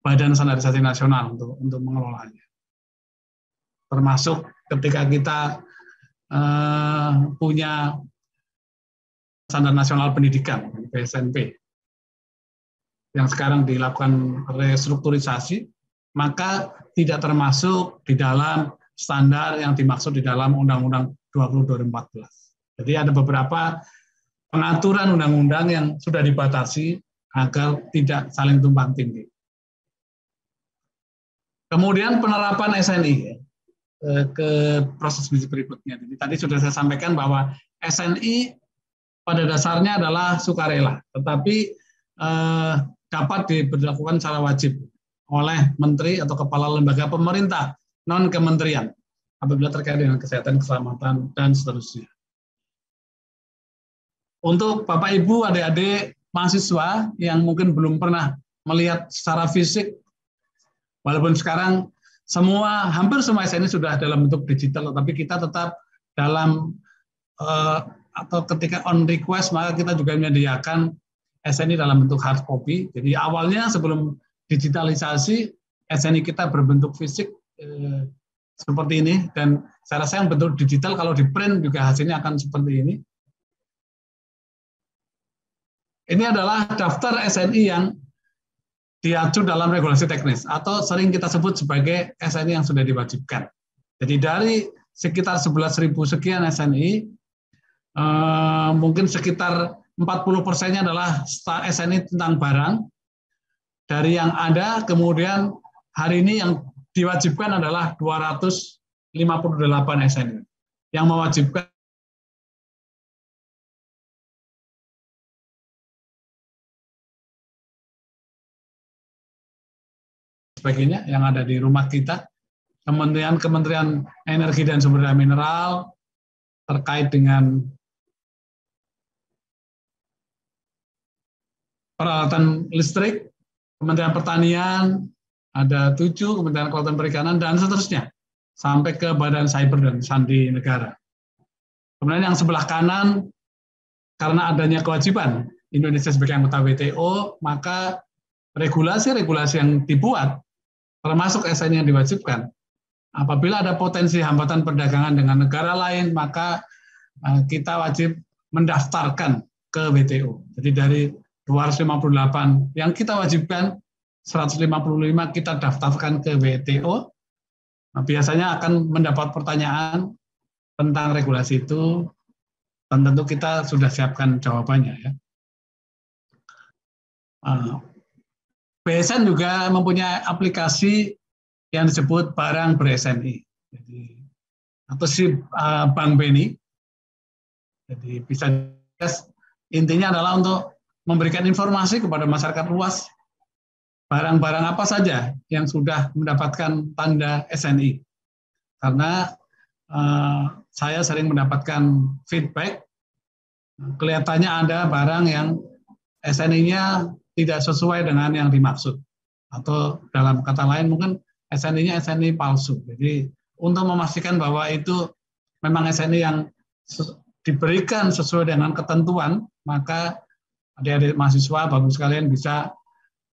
Badan Standarisasi Nasional untuk mengelolanya. Termasuk ketika kita punya Standar Nasional Pendidikan, BSNP, yang sekarang dilakukan restrukturisasi, maka tidak termasuk di dalam standar yang dimaksud di dalam Undang-Undang 20/2014. Jadi ada beberapa pengaturan undang-undang yang sudah dibatasi agar tidak saling tumpang tindih. Kemudian penerapan SNI ke proses berikutnya. Jadi tadi sudah saya sampaikan bahwa SNI pada dasarnya adalah sukarela, tetapi dapat diberlakukan secara wajib oleh menteri atau kepala lembaga pemerintah non kementerian apabila terkait dengan kesehatan, keselamatan, dan seterusnya. Untuk Bapak Ibu, adik-adik mahasiswa yang mungkin belum pernah melihat secara fisik, walaupun sekarang hampir semua SNI sudah dalam bentuk digital, tetapi kita tetap dalam atau ketika on request, maka kita juga menyediakan SNI dalam bentuk hard copy. Jadi awalnya sebelum digitalisasi, SNI kita berbentuk fisik seperti ini, dan saya rasa yang bentuk digital kalau di print juga hasilnya akan seperti ini. Ini adalah daftar SNI yang diatur dalam regulasi teknis atau sering kita sebut sebagai SNI yang sudah diwajibkan. Jadi dari sekitar 11.000 sekian SNI, mungkin sekitar 40%-nya adalah SNI tentang barang, dari yang ada, kemudian hari ini yang diwajibkan adalah 258 SNI. Yang mewajibkan sebagainya yang ada di rumah kita, Kementerian Energi dan Sumber Daya Mineral terkait dengan peralatan listrik, Kementerian Pertanian ada 7, Kementerian Kelautan Perikanan, dan seterusnya, sampai ke Badan Cyber dan Sandi Negara. Kemudian yang sebelah kanan, karena adanya kewajiban Indonesia sebagai anggota WTO, maka regulasi-regulasi yang dibuat, termasuk SNI yang diwajibkan, apabila ada potensi hambatan perdagangan dengan negara lain, maka kita wajib mendaftarkan ke WTO. Jadi dari 258 yang kita wajibkan, 155 kita daftarkan ke WTO. Nah, biasanya akan mendapat pertanyaan tentang regulasi itu, dan tentu kita sudah siapkan jawabannya. Ya. BSN juga mempunyai aplikasi yang disebut barang ber-SNI, atau si Bank BNI. Jadi bisa intinya adalah untuk memberikan informasi kepada masyarakat luas barang-barang apa saja yang sudah mendapatkan tanda SNI. Karena saya sering mendapatkan feedback, kelihatannya ada barang yang SNI-nya tidak sesuai dengan yang dimaksud. Atau dalam kata lain mungkin SNI-nya SNI palsu. Jadi untuk memastikan bahwa itu memang SNI yang diberikan sesuai dengan ketentuan, maka adik-adik mahasiswa, Bapak sekalian bisa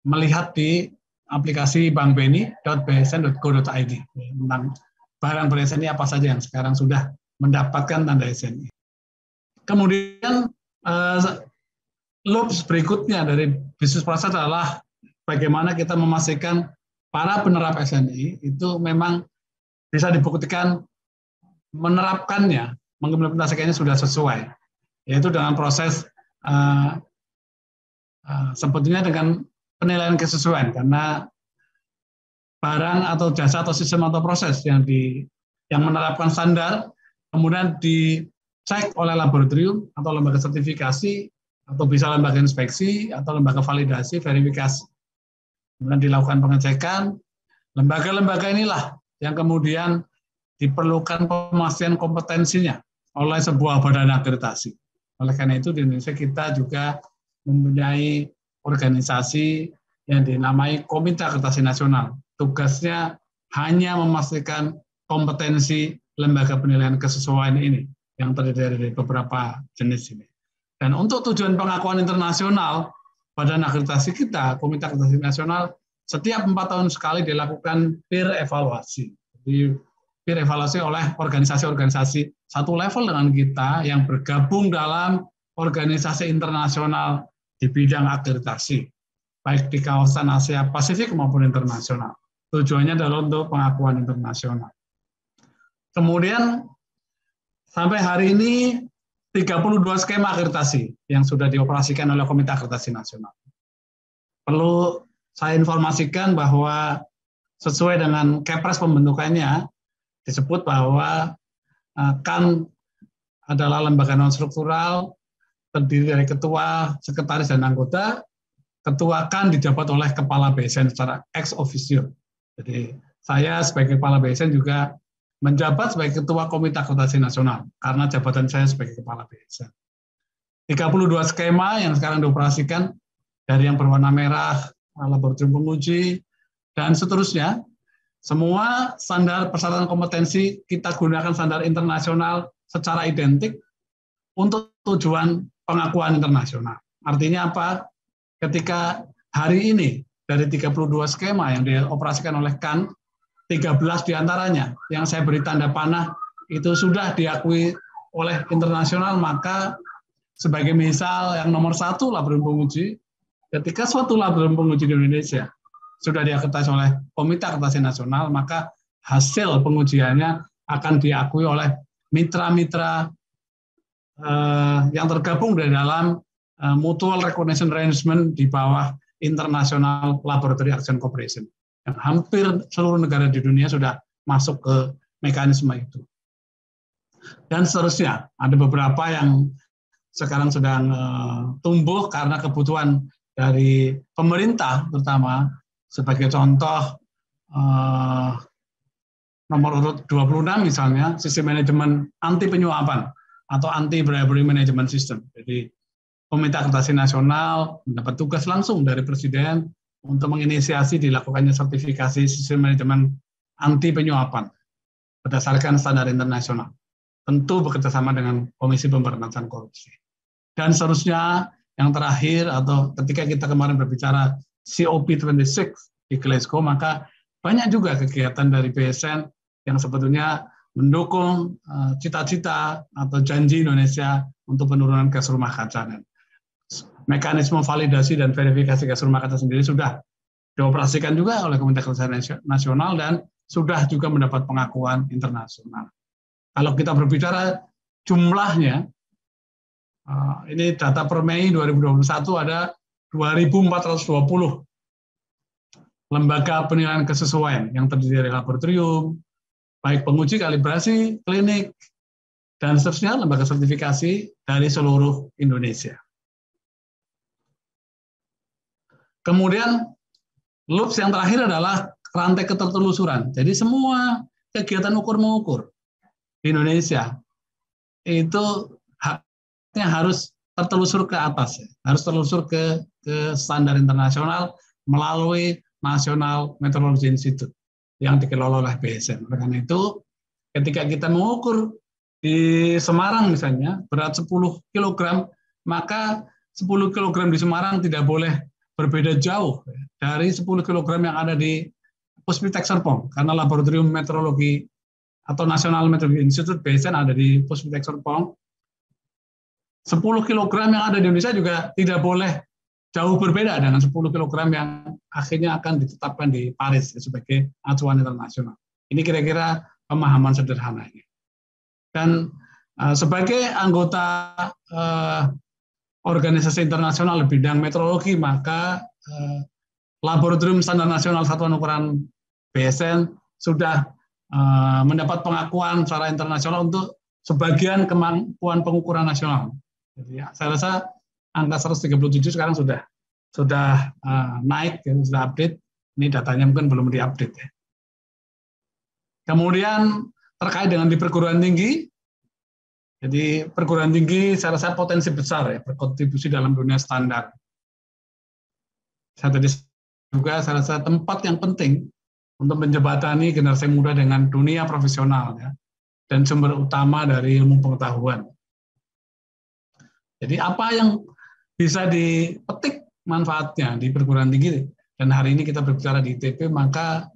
melihat di aplikasi bankbni.bsn.go.id tentang barang ber-SNI apa saja yang sekarang sudah mendapatkan tanda SNI. Kemudian loops berikutnya dari bisnis proses adalah bagaimana kita memastikan para penerap SNI itu memang bisa dibuktikan menerapkannya, mengimplementasikannya sudah sesuai, yaitu dengan proses sebetulnya dengan penilaian kesesuaian, karena barang atau jasa atau sistem atau proses yang menerapkan standar kemudian dicek oleh laboratorium atau lembaga sertifikasi atau bisa lembaga inspeksi atau lembaga validasi verifikasi, kemudian dilakukan pengecekan. Lembaga-lembaga inilah yang kemudian diperlukan pemastian kompetensinya oleh sebuah badan akreditasi. Oleh karena itu di Indonesia kita juga mempunyai organisasi yang dinamai Komite Akreditasi Nasional. Tugasnya hanya memastikan kompetensi lembaga penilaian kesesuaian ini yang terdiri dari beberapa jenis ini. Dan untuk tujuan pengakuan internasional, badan akreditasi kita, Komite Akreditasi Nasional, setiap 4 tahun sekali dilakukan peer evaluasi. Jadi peer evaluasi oleh organisasi-organisasi satu level dengan kita yang bergabung dalam organisasi internasional di bidang akreditasi, baik di kawasan Asia Pasifik maupun internasional. Tujuannya adalah untuk pengakuan internasional. Kemudian sampai hari ini 32 skema akreditasi yang sudah dioperasikan oleh Komite Akreditasi Nasional. Perlu saya informasikan bahwa sesuai dengan Kepres pembentukannya disebut bahwa KAN adalah lembaga non struktural, terdiri dari ketua, sekretaris, dan anggota. Ketua KAN dijabat oleh kepala BSN secara ex officio. Jadi saya sebagai kepala BSN juga menjabat sebagai ketua Komite Akreditasi Nasional karena jabatan saya sebagai kepala BSN. 32 skema yang sekarang dioperasikan dari yang berwarna merah, laboratorium penguji, dan seterusnya. Semua standar persyaratan kompetensi kita gunakan standar internasional secara identik untuk tujuan pengakuan internasional. Artinya apa? Ketika hari ini dari 32 skema yang dioperasikan oleh KAN, 13 diantaranya yang saya beri tanda panah itu sudah diakui oleh internasional, maka sebagai misal yang nomor 1 laboratorium penguji, ketika suatu laboratorium penguji di Indonesia sudah diakreditasi oleh Komite Akreditasi Nasional, maka hasil pengujiannya akan diakui oleh mitra-mitra yang tergabung dari dalam Mutual Recognition Arrangement di bawah International Laboratory Action Cooperation. Yang hampir seluruh negara di dunia sudah masuk ke mekanisme itu. Dan seterusnya, ada beberapa yang sekarang sedang tumbuh karena kebutuhan dari pemerintah, terutama sebagai contoh nomor urut 26 misalnya, sistem manajemen anti penyuapan atau anti bribery management system. Jadi Komite Akreditasi Nasional mendapat tugas langsung dari Presiden untuk menginisiasi dilakukannya sertifikasi sistem manajemen anti penyuapan berdasarkan standar internasional. Tentu bekerjasama dengan Komisi Pemberantasan Korupsi. Dan seterusnya, yang terakhir, atau ketika kita kemarin berbicara COP26 di Glasgow, maka banyak juga kegiatan dari BSN yang sebetulnya mendukung cita-cita atau janji Indonesia untuk penurunan gas rumah kaca. Mekanisme validasi dan verifikasi gas rumah kaca sendiri sudah dioperasikan juga oleh Komite Akreditasi Nasional dan sudah juga mendapat pengakuan internasional. Kalau kita berbicara jumlahnya, ini data per Mei 2021 ada 2.420 lembaga penilaian kesesuaian yang terdiri dari laboratorium, baik penguji kalibrasi, klinik, dan seterusnya lembaga sertifikasi dari seluruh Indonesia. Kemudian loops yang terakhir adalah rantai ketertelusuran. Jadi semua kegiatan ukur-mengukur di Indonesia itu haknya harus tertelusur ke atas, harus tertelusur ke standar internasional melalui National Meteorology Institute yang dikelola oleh BSN. Karena itu, ketika kita mengukur di Semarang misalnya berat 10 kg, maka 10 kg di Semarang tidak boleh berbeda jauh dari 10 kg yang ada di Puspiptek Serpong, karena Laboratorium Meteorologi atau National Meteorology Institute BSN ada di Puspiptek Serpong. 10 kg yang ada di Indonesia juga tidak boleh jauh berbeda dengan 10 kg yang akhirnya akan ditetapkan di Paris sebagai acuan internasional. Ini kira-kira pemahaman sederhananya. Dan sebagai anggota organisasi internasional di bidang meteorologi, maka Laboratorium Standar Nasional Satuan Ukuran BSN sudah mendapat pengakuan secara internasional untuk sebagian kemampuan pengukuran nasional. Jadi saya rasa angka 137 sekarang sudah naik, ya, sudah update. Ini datanya mungkin belum diupdate. Ya. Kemudian terkait dengan di perguruan tinggi, jadi perguruan tinggi saya rasa potensi besar ya berkontribusi dalam dunia standar. Saya tadi juga saya rasa tempat yang penting untuk menjembatani generasi muda dengan dunia profesional ya, dan sumber utama dari ilmu pengetahuan. Jadi apa yang bisa dipetik manfaatnya di perguruan tinggi, dan hari ini kita berbicara di ITB, maka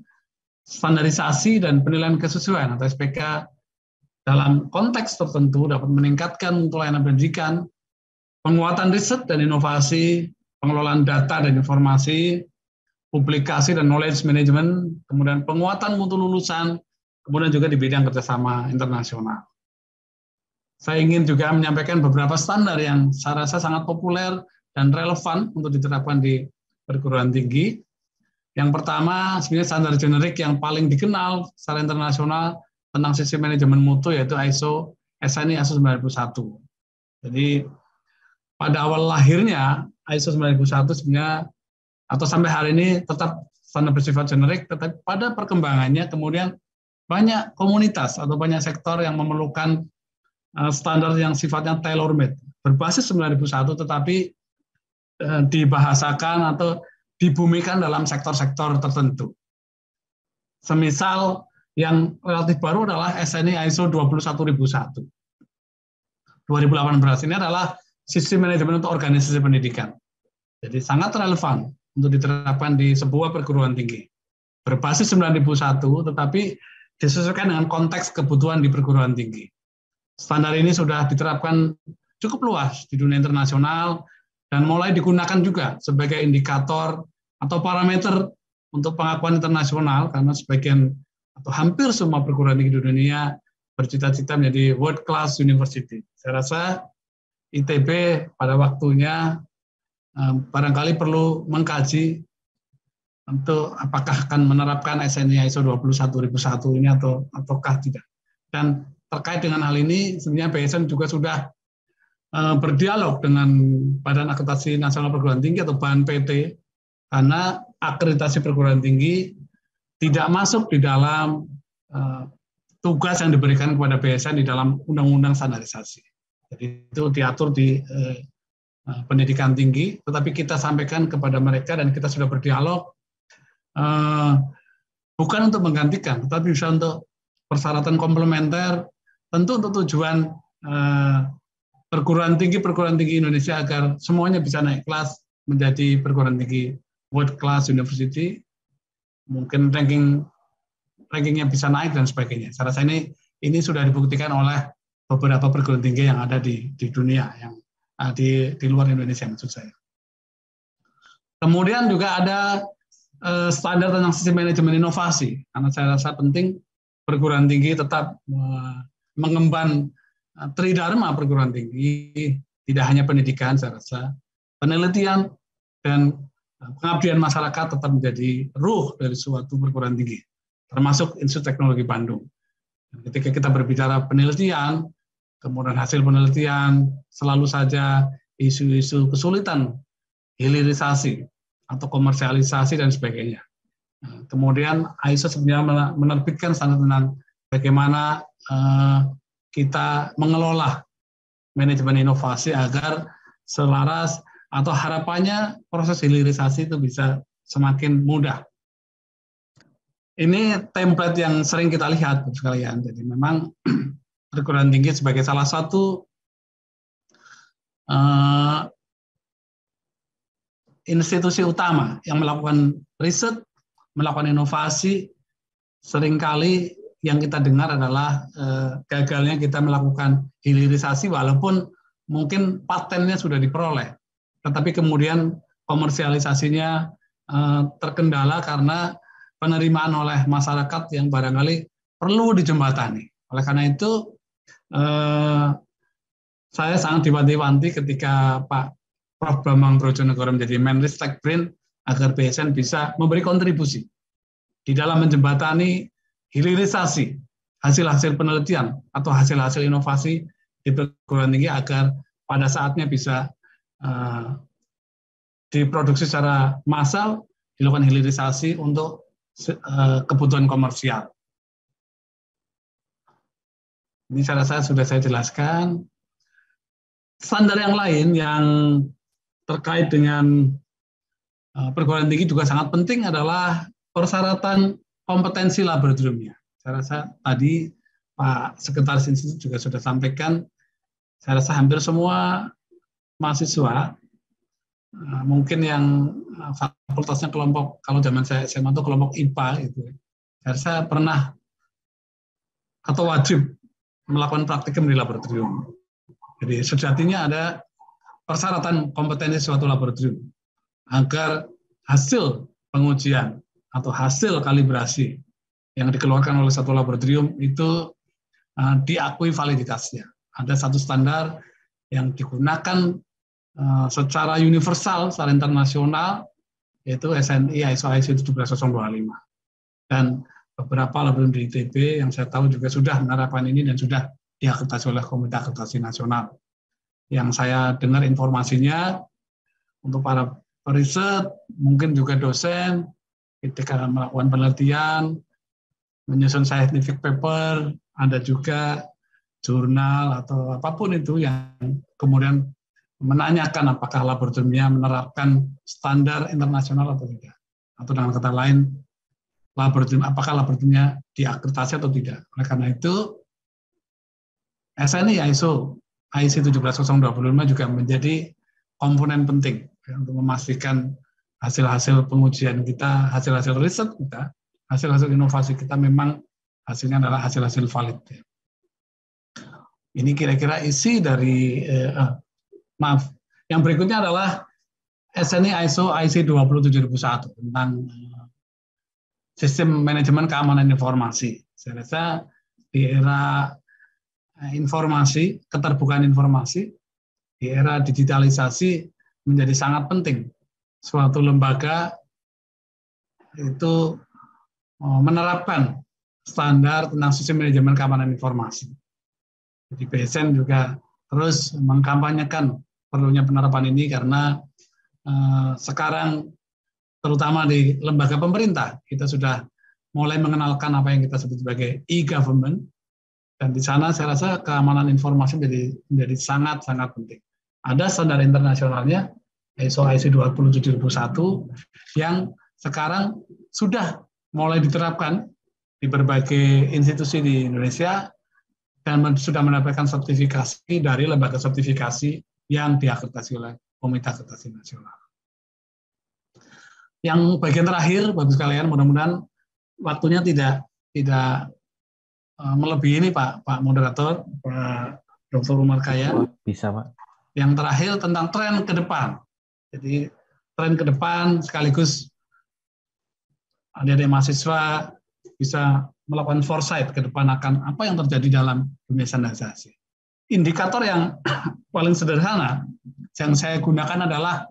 standarisasi dan penilaian kesesuaian atau SPK dalam konteks tertentu dapat meningkatkan pelayanan pendidikan, penguatan riset dan inovasi, pengelolaan data dan informasi, publikasi dan knowledge management, kemudian penguatan mutu lulusan, kemudian juga di bidang kerjasama internasional. Saya ingin juga menyampaikan beberapa standar yang saya rasa sangat populer dan relevan untuk diterapkan di perguruan tinggi. Yang pertama, sebenarnya standar generik yang paling dikenal secara internasional tentang sistem manajemen mutu, yaitu SNI ISO 9001. Jadi pada awal lahirnya ISO 9001 sebenarnya atau sampai hari ini tetap standar bersifat generik, tetapi pada perkembangannya kemudian banyak komunitas atau banyak sektor yang memerlukan standar yang sifatnya tailor-made, berbasis 9001 tetapi dibahasakan atau dibumikan dalam sektor-sektor tertentu. Semisal yang relatif baru adalah SNI ISO 21001. 2018 ini adalah sistem manajemen untuk organisasi pendidikan. Jadi sangat relevan untuk diterapkan di sebuah perguruan tinggi. Berbasis 9001 tetapi disesuaikan dengan konteks kebutuhan di perguruan tinggi. Standar ini sudah diterapkan cukup luas di dunia internasional dan mulai digunakan juga sebagai indikator atau parameter untuk pengakuan internasional, karena sebagian atau hampir semua perguruan tinggi di dunia bercita-cita menjadi world class university. Saya rasa ITB pada waktunya barangkali perlu mengkaji untuk apakah akan menerapkan SNI ISO 21001 ini ataukah tidak. Dan terkait dengan hal ini, sebenarnya BSN juga sudah berdialog dengan Badan Akreditasi Nasional Perguruan Tinggi atau BANPT, karena akreditasi perguruan tinggi tidak masuk di dalam tugas yang diberikan kepada BSN di dalam Undang-Undang Standarisasi. Jadi itu diatur di pendidikan tinggi, tetapi kita sampaikan kepada mereka dan kita sudah berdialog, bukan untuk menggantikan, tetapi bisa untuk persyaratan komplementer, tentu untuk tujuan perguruan tinggi Indonesia agar semuanya bisa naik kelas menjadi perguruan tinggi world class university, mungkin rankingnya bisa naik dan sebagainya. Saya rasa ini sudah dibuktikan oleh beberapa perguruan tinggi yang ada di dunia, yang di luar Indonesia maksud saya. Kemudian juga ada standar tentang sistem manajemen inovasi, karena saya rasa penting perguruan tinggi tetap mengemban tridharma perguruan tinggi, tidak hanya pendidikan, saya rasa penelitian dan pengabdian masyarakat tetap menjadi ruh dari suatu perguruan tinggi, termasuk Institut Teknologi Bandung. Ketika kita berbicara penelitian, kemudian hasil penelitian, selalu saja isu-isu kesulitan hilirisasi atau komersialisasi dan sebagainya. Kemudian ISO sebenarnya menerbitkan standar tentang bagaimana kita mengelola manajemen inovasi agar selaras, atau harapannya proses hilirisasi itu bisa semakin mudah. Ini template yang sering kita lihat sekalian. Jadi memang perguruan tinggi sebagai salah satu institusi utama yang melakukan riset, melakukan inovasi, seringkali yang kita dengar adalah gagalnya kita melakukan hilirisasi walaupun mungkin patennya sudah diperoleh, tetapi kemudian komersialisasinya terkendala karena penerimaan oleh masyarakat yang barangkali perlu dijembatani. Oleh karena itu, saya sangat diwanti-wanti ketika Pak Prof. Bambang Brojonegoro menjadi Menristek BRIN agar BSN bisa memberi kontribusi di dalam menjembatani hilirisasi hasil-hasil penelitian atau hasil-hasil inovasi di perguruan tinggi agar pada saatnya bisa diproduksi secara massal, dilakukan hilirisasi untuk kebutuhan komersial. Ini saya rasa sudah saya jelaskan. Standar yang lain yang terkait dengan perguruan tinggi juga sangat penting adalah persyaratan kompetensi laboratoriumnya. Saya rasa tadi Pak Sekretaris Institut juga sudah sampaikan, saya rasa hampir semua mahasiswa, mungkin yang fakultasnya kelompok, kalau zaman saya SMA itu kelompok IPA, gitu. Saya rasa pernah atau wajib melakukan praktikum di laboratorium. Jadi sejatinya ada persyaratan kompetensi suatu laboratorium agar hasil pengujian atau hasil kalibrasi yang dikeluarkan oleh satu laboratorium itu diakui validitasnya. Ada satu standar yang digunakan secara universal, secara internasional, yaitu SNI ISO 17025. Dan beberapa laboratorium di ITB yang saya tahu juga sudah menerapkan ini dan sudah diakreditasi oleh Komite Akreditasi Nasional. Yang saya dengar informasinya untuk para periset, mungkin juga dosen, ketika melakukan penelitian, menyusun scientific paper, ada juga jurnal atau apapun itu yang kemudian menanyakan apakah laboratoriumnya menerapkan standar internasional atau tidak. Atau dengan kata lain, apakah laboratoriumnya diakreditasi atau tidak. Oleh karena itu, SNI ISO 17025 juga menjadi komponen penting untuk memastikan hasil-hasil pengujian kita, hasil-hasil riset kita, hasil-hasil inovasi kita memang hasilnya adalah hasil-hasil valid. Ini kira-kira isi dari, yang berikutnya adalah SNI ISO IC 27001 tentang sistem manajemen keamanan informasi. Saya rasa di era informasi, keterbukaan informasi, di era digitalisasi, menjadi sangat penting suatu lembaga itu menerapkan standar tentang sistem manajemen keamanan informasi. Jadi BSN juga terus mengkampanyekan perlunya penerapan ini karena sekarang terutama di lembaga pemerintah kita sudah mulai mengenalkan apa yang kita sebut sebagai e-government, dan di sana saya rasa keamanan informasi menjadi sangat-sangat penting. Ada standar internasionalnya ISO 27001 yang sekarang sudah mulai diterapkan di berbagai institusi di Indonesia dan sudah mendapatkan sertifikasi dari lembaga sertifikasi yang diakreditasi oleh Komite Akreditasi Nasional. Yang bagian terakhir, Bapak sekalian, mudah-mudahan waktunya tidak melebihi ini Pak Moderator, Pak Dr. Umar Kaya. Bisa Pak. Yang terakhir tentang tren ke depan. Jadi tren ke depan sekaligus adik-adik mahasiswa bisa melakukan foresight ke depan akan apa yang terjadi dalam dunia standarisasi. Indikator yang paling sederhana yang saya gunakan adalah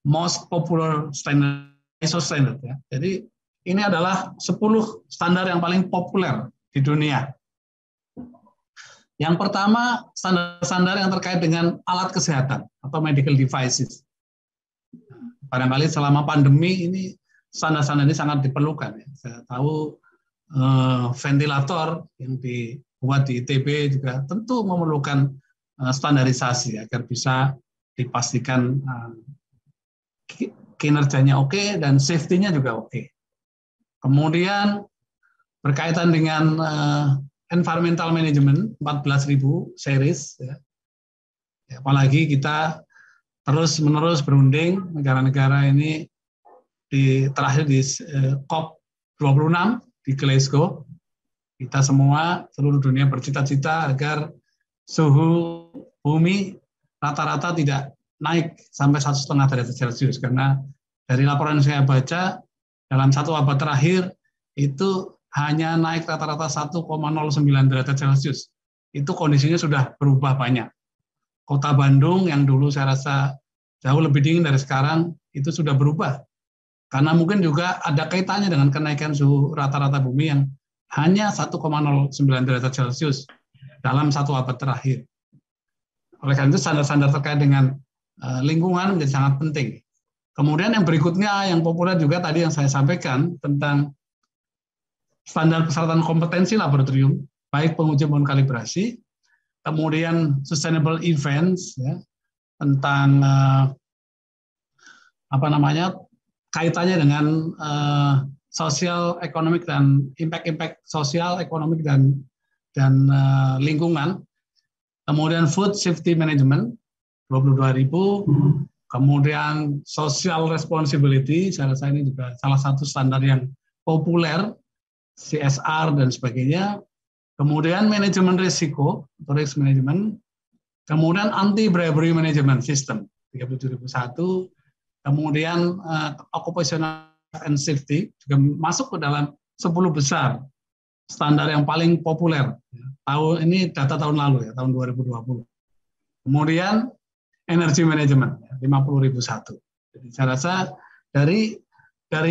most popular standard, ISO standard. Ya. Jadi ini adalah 10 standar yang paling populer di dunia. Yang pertama, standar-standar yang terkait dengan alat kesehatan atau medical devices. Barangkali selama pandemi ini standar-standar ini sangat diperlukan. Ya. Saya tahu ventilator yang dibuat di ITB juga tentu memerlukan standarisasi agar bisa dipastikan kinerjanya oke dan safety-nya juga oke. Kemudian berkaitan dengan environmental management 14.000 series, ya. Apalagi kita terus-menerus berunding negara-negara ini terakhir di COP26 di Glasgow. Kita semua seluruh dunia bercita-cita agar suhu bumi rata-rata tidak naik sampai 1,5 derajat Celcius, karena dari laporan yang saya baca dalam 1 abad terakhir itu hanya naik rata-rata 1,09 derajat Celcius. Itu kondisinya sudah berubah banyak. Kota Bandung yang dulu saya rasa jauh lebih dingin dari sekarang itu sudah berubah. Karena mungkin juga ada kaitannya dengan kenaikan suhu rata-rata bumi yang hanya 1,09 derajat Celcius dalam 1 abad terakhir. Oleh karena itu standar-standar terkait dengan lingkungan menjadi sangat penting. Kemudian yang berikutnya yang populer juga tadi yang saya sampaikan tentang standar persyaratan kompetensi laboratorium, baik pengujian maupun kalibrasi, kemudian sustainable events, ya, tentang kaitannya dengan sosial, ekonomik dan impact sosial, ekonomik dan lingkungan. Kemudian food safety management 22.000, kemudian social responsibility, saya rasa ini juga salah satu standar yang populer, CSR dan sebagainya. Kemudian manajemen risiko, atau risk management, kemudian anti-bribery management system 37.001, kemudian occupational and safety juga masuk ke dalam 10 besar standar yang paling populer. Tahun ini data tahun lalu ya, tahun 2020. Kemudian energy management 50.001. Jadi saya rasa dari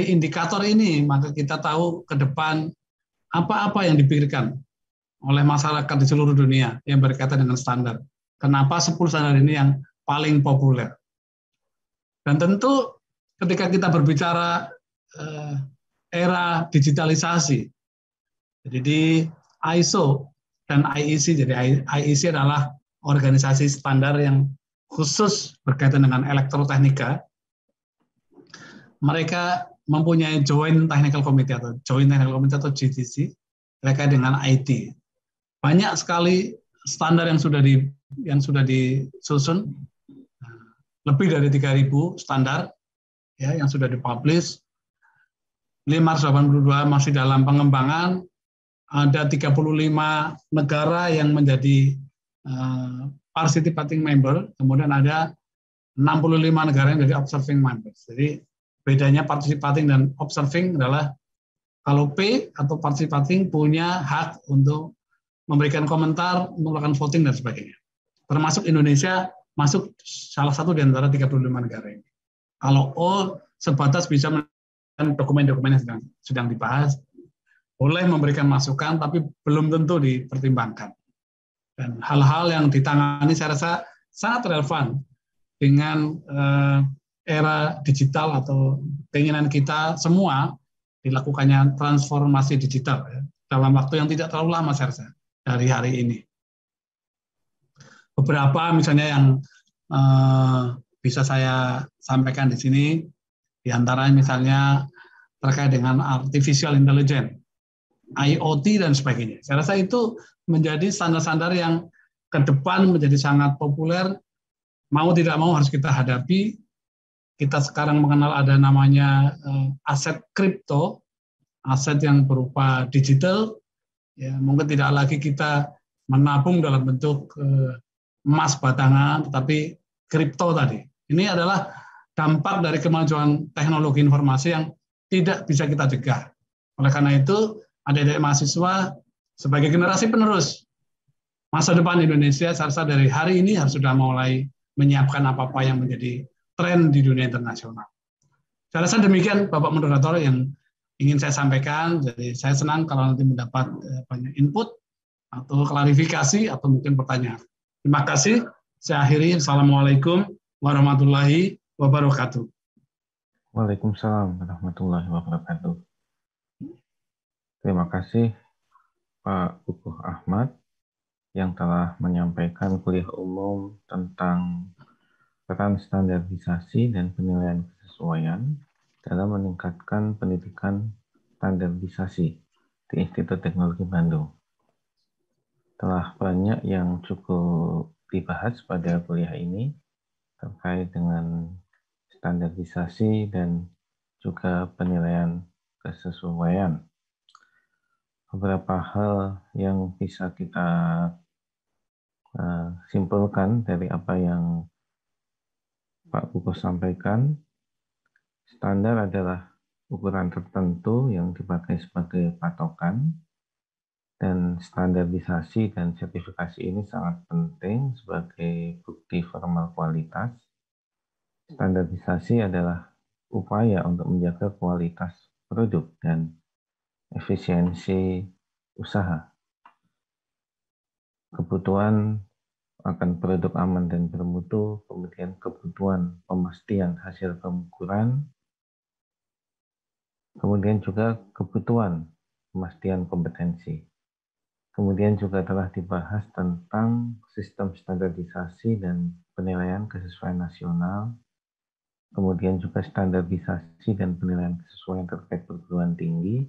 indikator ini maka kita tahu ke depan apa-apa yang dipikirkan oleh masyarakat di seluruh dunia yang berkaitan dengan standar. Kenapa 10 standar ini yang paling populer? Dan tentu ketika kita berbicara era digitalisasi, jadi di ISO dan IEC, jadi IEC adalah organisasi standar yang khusus berkaitan dengan elektrotehnika. Mereka mempunyai Joint Technical Committee atau GTC terkait dengan IT. Banyak sekali standar yang sudah disusun, lebih dari 3.000 standar ya yang sudah dipublish. 582 masih dalam pengembangan. Ada 35 negara yang menjadi participating member, kemudian ada 65 negara yang menjadi observing members. Jadi bedanya participating dan observing adalah kalau P atau participating punya hak untuk memberikan komentar, melakukan voting dan sebagainya. Termasuk Indonesia masuk salah satu di antara 35 negara ini. Kalau O sebatas bisa dokumen-dokumen yang sedang dibahas, boleh memberikan masukan, tapi belum tentu dipertimbangkan. Dan hal-hal yang ditangani saya rasa sangat relevan dengan era digital atau keinginan kita semua dilakukannya transformasi digital ya, dalam waktu yang tidak terlalu lama saya rasa dari hari ini. Beberapa misalnya yang bisa saya sampaikan di sini, diantaranya misalnya terkait dengan artificial intelligence, IoT dan sebagainya. Saya rasa itu menjadi standar-standar yang ke depan menjadi sangat populer, mau tidak mau harus kita hadapi. Kita sekarang mengenal ada namanya aset kripto, aset yang berupa digital, ya mungkin tidak lagi kita menabung dalam bentuk emas batangan, tetapi kripto tadi. Ini adalah dampak dari kemajuan teknologi informasi yang tidak bisa kita cegah. Oleh karena itu, adik-adik mahasiswa sebagai generasi penerus masa depan Indonesia, saya rasa dari hari ini harus sudah mulai menyiapkan apa-apa yang menjadi tren di dunia internasional. Saya rasa demikian Bapak Moderator yang ingin saya sampaikan. Jadi saya senang kalau nanti mendapat banyak input atau klarifikasi atau mungkin pertanyaan. Terima kasih. Saya akhiri. Assalamualaikum warahmatullahi wabarakatuh. Waalaikumsalam warahmatullahi wabarakatuh. Terima kasih Pak Upuh Ahmad yang telah menyampaikan kuliah umum tentang peran standarisasi dan penilaian kesesuaian dalam meningkatkan pendidikan standarisasi di Institut Teknologi Bandung. Telah banyak yang cukup dibahas pada kuliah ini terkait dengan standarisasi dan juga penilaian kesesuaian. Beberapa hal yang bisa kita simpulkan dari apa yang Pak Buko sampaikan, standar adalah ukuran tertentu yang dipakai sebagai patokan, dan standarisasi dan sertifikasi ini sangat penting sebagai bukti formal kualitas. Standarisasi adalah upaya untuk menjaga kualitas produk dan efisiensi usaha. Kebutuhan akan produk aman dan bermutu, kemudian kebutuhan pemastian hasil pengukuran, kemudian juga kebutuhan pemastian kompetensi. Kemudian juga telah dibahas tentang sistem standarisasi dan penilaian kesesuaian nasional, kemudian juga standarisasi dan penilaian kesesuaian terkait perguruan tinggi,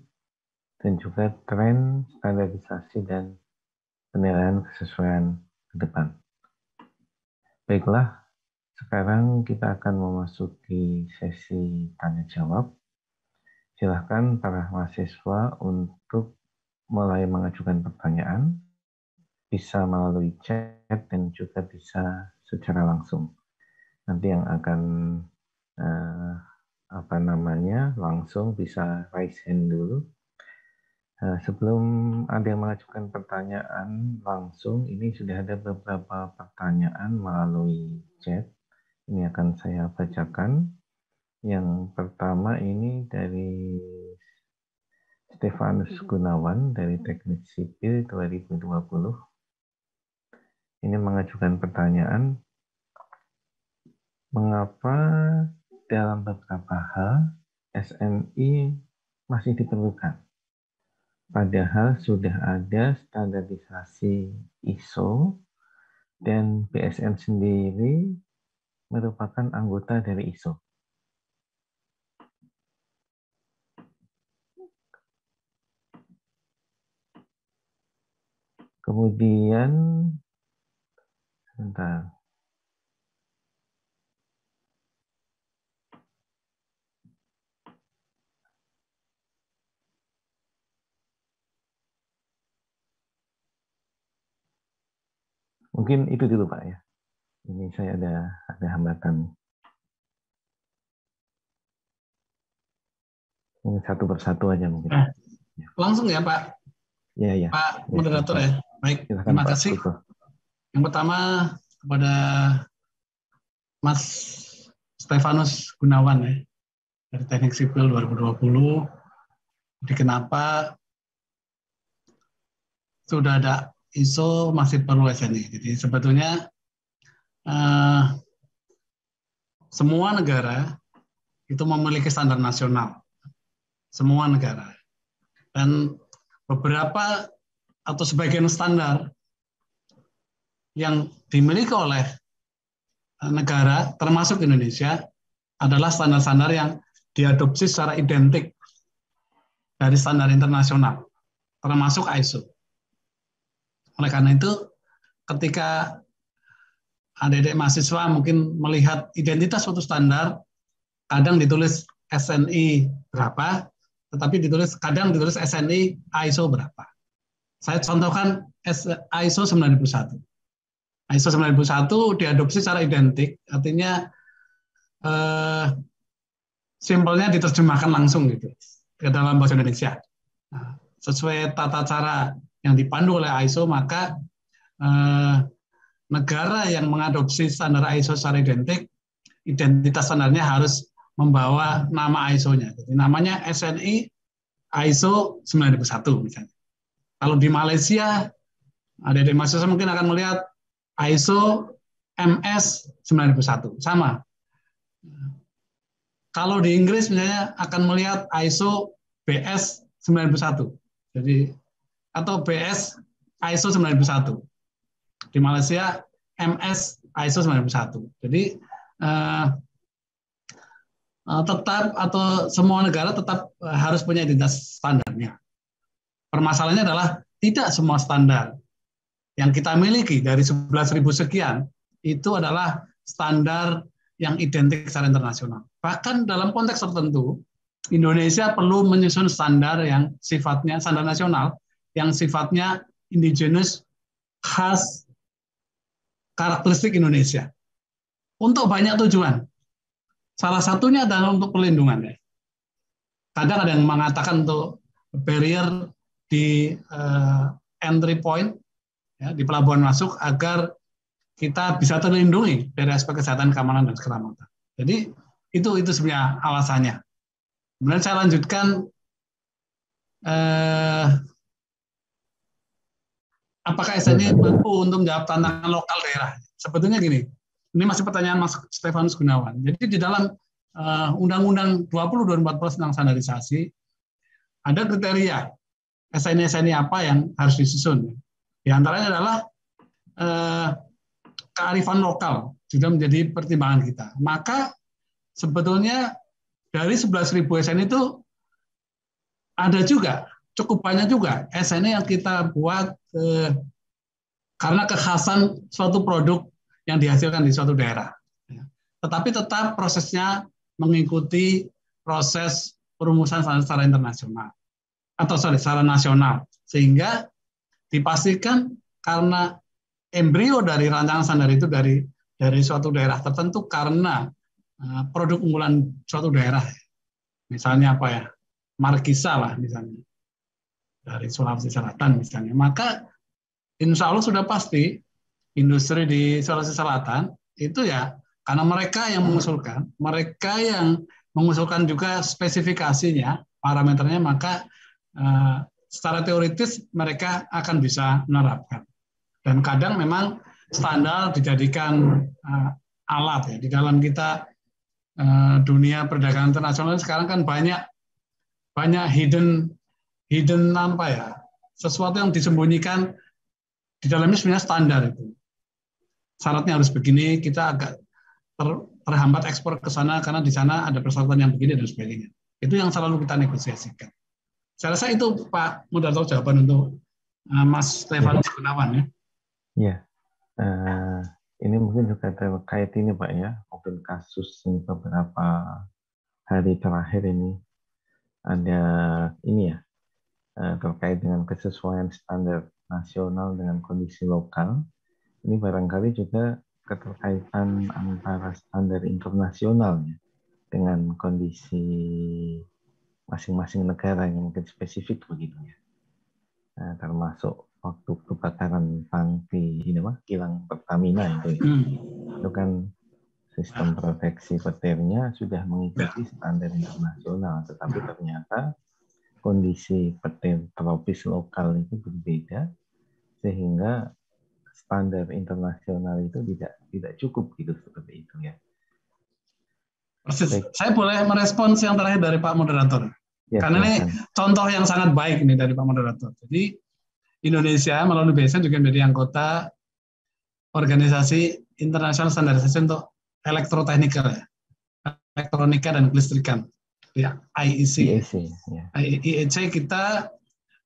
dan juga tren standarisasi dan penilaian kesesuaian ke depan. Baiklah, sekarang kita akan memasuki sesi tanya-jawab. Silahkan para mahasiswa untuk mulai mengajukan pertanyaan, bisa melalui chat dan juga bisa secara langsung. Nanti yang akan langsung bisa raise hand dulu. Sebelum ada yang mengajukan pertanyaan langsung, ini sudah ada beberapa pertanyaan melalui chat. Ini akan saya bacakan. Yang pertama ini dari Stefanus Gunawan dari Teknik Sipil 2020. Ini mengajukan pertanyaan, mengapa dalam beberapa hal SNI masih diperlukan? Padahal sudah ada standarisasi ISO dan BSN sendiri merupakan anggota dari ISO. Kemudian, sebentar. Mungkin itu dulu Pak ya. Ini saya ada hambatan. Ini satu persatu aja mungkin. Langsung ya Pak. Ya. Pak Moderator ya. Baik, Silakan, terima Pak kasih. Buko. Yang pertama kepada Mas Stefanus Gunawan ya, dari Teknik Sipil 2020. Jadi kenapa sudah ada ISO masih perlu SNI? Jadi sebetulnya semua negara itu memiliki standar nasional, semua negara. Dan beberapa atau sebagian standar yang dimiliki oleh negara, termasuk Indonesia, adalah standar-standar yang diadopsi secara identik dari standar internasional, termasuk ISO. Oleh karena itu, ketika adik-adik mahasiswa mungkin melihat identitas suatu standar, kadang ditulis SNI berapa, tetapi kadang ditulis SNI ISO berapa. Saya contohkan ISO 9001. ISO 9001 diadopsi secara identik, artinya simpelnya diterjemahkan langsung gitu ke dalam bahasa Indonesia. Nah, sesuai tata cara yang dipandu oleh ISO, maka negara yang mengadopsi standar ISO secara identik, identitas standarnya harus membawa nama ISO-nya. Jadi namanya SNI ISO 9001 misalnya. Kalau di Malaysia, adik-adik mahasiswa mungkin akan melihat ISO MS 91, sama. Kalau di Inggris misalnya akan melihat ISO BS 91. Jadi atau BS ISO 91. Di Malaysia MS ISO 91. Jadi tetap atau semua negara tetap harus punya identitas standarnya. Permasalahannya adalah tidak semua standar yang kita miliki dari 11.000 sekian itu adalah standar yang identik secara internasional. Bahkan dalam konteks tertentu, Indonesia perlu menyusun standar yang sifatnya standar nasional, yang sifatnya indigenous, khas, karakteristik Indonesia. Untuk banyak tujuan. Salah satunya adalah untuk perlindungan. Kadang ada yang mengatakan untuk barrier di entry point, ya, di pelabuhan masuk, agar kita bisa terlindungi dari aspek kesehatan, keamanan, dan keselamatan. Jadi itu sebenarnya alasannya. Kemudian saya lanjutkan apakah SNI mampu untuk menjawab tantangan lokal daerah? Sebetulnya gini, ini masih pertanyaan Mas Stefanus Gunawan. Jadi di dalam Undang-Undang 20/2014 tentang standarisasi ada kriteria SNI apa yang harus disusun. Di antaranya adalah kearifan lokal sudah menjadi pertimbangan kita. Maka sebetulnya dari 11.000 SNI itu ada juga, cukup banyak juga SNI yang kita buat karena kekhasan suatu produk yang dihasilkan di suatu daerah. Tetapi tetap prosesnya mengikuti proses perumusan secara internasional atau secara nasional, sehingga dipastikan karena embrio dari rancangan standar itu dari suatu daerah tertentu karena produk unggulan suatu daerah, misalnya apa ya, Markisa lah misalnya dari Sulawesi Selatan misalnya, maka insya Allah sudah pasti industri di Sulawesi Selatan itu ya karena mereka yang mengusulkan juga spesifikasinya, parameternya, maka secara teoritis mereka akan bisa menerapkan. Dan kadang memang standar dijadikan alat ya di dalam kita dunia perdagangan internasional sekarang kan banyak hidden apa ya, sesuatu yang disembunyikan di dalamnya sebenarnya standar itu. Syaratnya harus begini, kita agak terhambat ekspor ke sana karena di sana ada persyaratan yang begini dan sebagainya. Itu yang selalu kita negosiasikan. Saya rasa itu Pak Moderator jawaban untuk Mas Stefanus Gunawan ya. Ya, ini mungkin juga terkait ini Pak ya, mungkin kasus beberapa hari terakhir ini ada ini ya, terkait dengan kesesuaian standar nasional dengan kondisi lokal. Ini barangkali juga keterkaitan antara standar internasional ya, dengan kondisi masing-masing negara yang mungkin spesifik begitu ya. Termasuk waktu kebakaran tangki ini kilang Pertamina itu ya. Itu kan sistem proteksi petirnya sudah mengikuti standar internasional, tetapi ternyata kondisi petir tropis lokal itu berbeda, sehingga standar internasional itu tidak cukup gitu, seperti itu ya. Persis. Saya boleh merespons yang terakhir dari Pak Moderator? Ya, karena silakan. ini contoh yang sangat baik nih dari Pak Moderator. Jadi Indonesia melalui BSN juga menjadi anggota Organisasi Internasional Standarisasi untuk Elektrotechnical, ya, Elektronika dan Kelistrikan, ya, IEC. Ya. IEC kita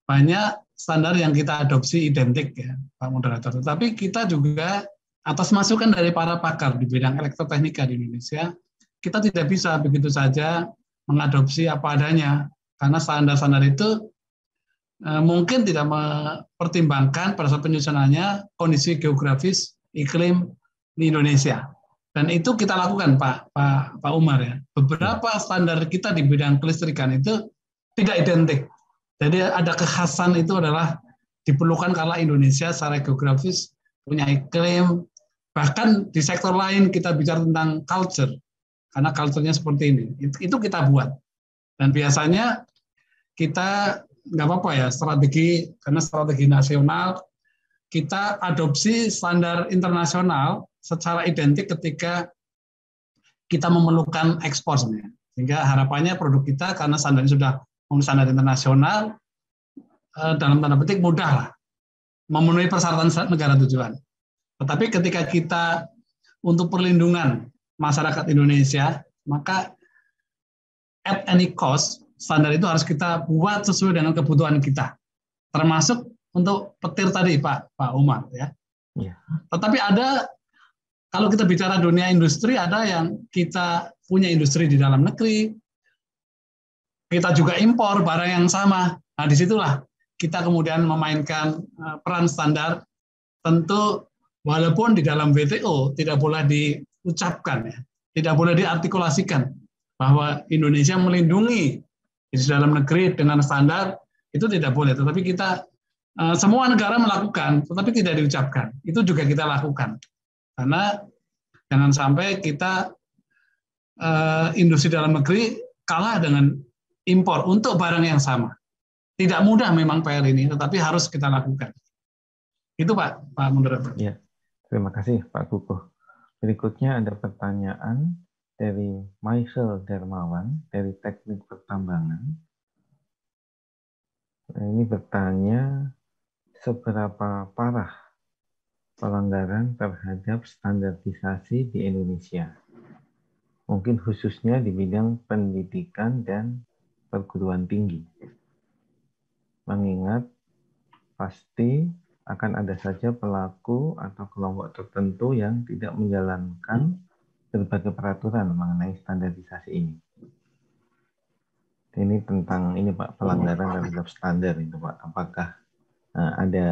banyak standar yang kita adopsi identik ya Pak Moderator. Tetapi kita juga atas masukan dari para pakar di bidang elektroteknika di Indonesia, kita tidak bisa begitu saja mengadopsi apa adanya, karena standar-standar itu mungkin tidak mempertimbangkan pada saat penyusunannya kondisi geografis iklim di Indonesia. Dan itu kita lakukan Pak Umar ya. Beberapa standar kita di bidang kelistrikan itu tidak identik. Jadi ada kekhasan itu adalah diperlukan karena Indonesia secara geografis punya iklim. Bahkan di sektor lain kita bicara tentang culture, karena culture-nya seperti ini. Itu kita buat. Dan biasanya kita nggak apa-apa ya, strategi, karena strategi nasional, kita adopsi standar internasional secara identik ketika kita memerlukan ekspor sebenarnya. Sehingga harapannya produk kita karena standarnya sudah memenuhi standar internasional, dalam tanda petik mudah lah memenuhi persyaratan negara tujuan. Tetapi ketika kita untuk perlindungan masyarakat Indonesia, maka at any cost, standar itu harus kita buat sesuai dengan kebutuhan kita. Termasuk untuk petir tadi Pak Umar ya. Ya. Tetapi ada, kalau kita bicara dunia industri, ada yang kita punya industri di dalam negeri, kita juga impor barang yang sama. Nah, disitulah kita kemudian memainkan peran standar. Tentu walaupun di dalam WTO tidak boleh diucapkan, ya, tidak boleh diartikulasikan bahwa Indonesia melindungi di dalam negeri dengan standar, itu tidak boleh. Tetapi kita semua negara melakukan, tetapi tidak diucapkan. Itu juga kita lakukan. Karena jangan sampai kita industri dalam negeri kalah dengan impor untuk barang yang sama. Tidak mudah memang PR ini, tetapi harus kita lakukan. Itu Pak Moderator. Ya, terima kasih Pak Kukuh. Berikutnya ada pertanyaan dari Michael Dermawan dari Teknik Pertambangan. Ini bertanya, seberapa parah pelanggaran terhadap standarisasi di Indonesia? Mungkin khususnya di bidang pendidikan dan perguruan tinggi. Mengingat pasti akan ada saja pelaku atau kelompok tertentu yang tidak menjalankan berbagai peraturan mengenai standarisasi ini. Ini tentang ini Pak, pelanggaran terhadap standar itu Pak. Apakah ada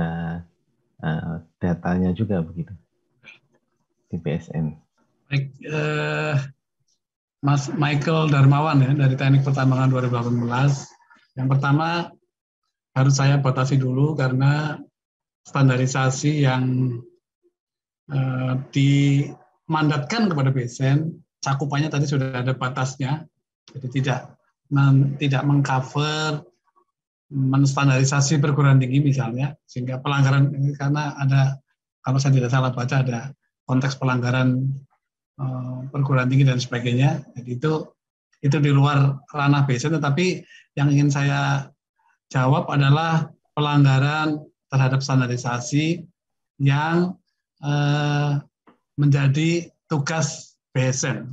datanya juga begitu di PSN? Baik, Mas Michael Darmawan ya dari Teknik Pertambangan 2018. Yang pertama harus saya batasi dulu karena standarisasi yang dimandatkan kepada BSN cakupannya tadi sudah ada batasnya, jadi tidak mengcover menstandarisasi perguruan tinggi misalnya, sehingga pelanggaran ini karena ada, kalau saya tidak salah baca, ada konteks pelanggaran perguruan tinggi dan sebagainya. Jadi itu di luar ranah BSN, tetapi yang ingin saya jawab adalah pelanggaran terhadap standarisasi yang menjadi tugas BSN.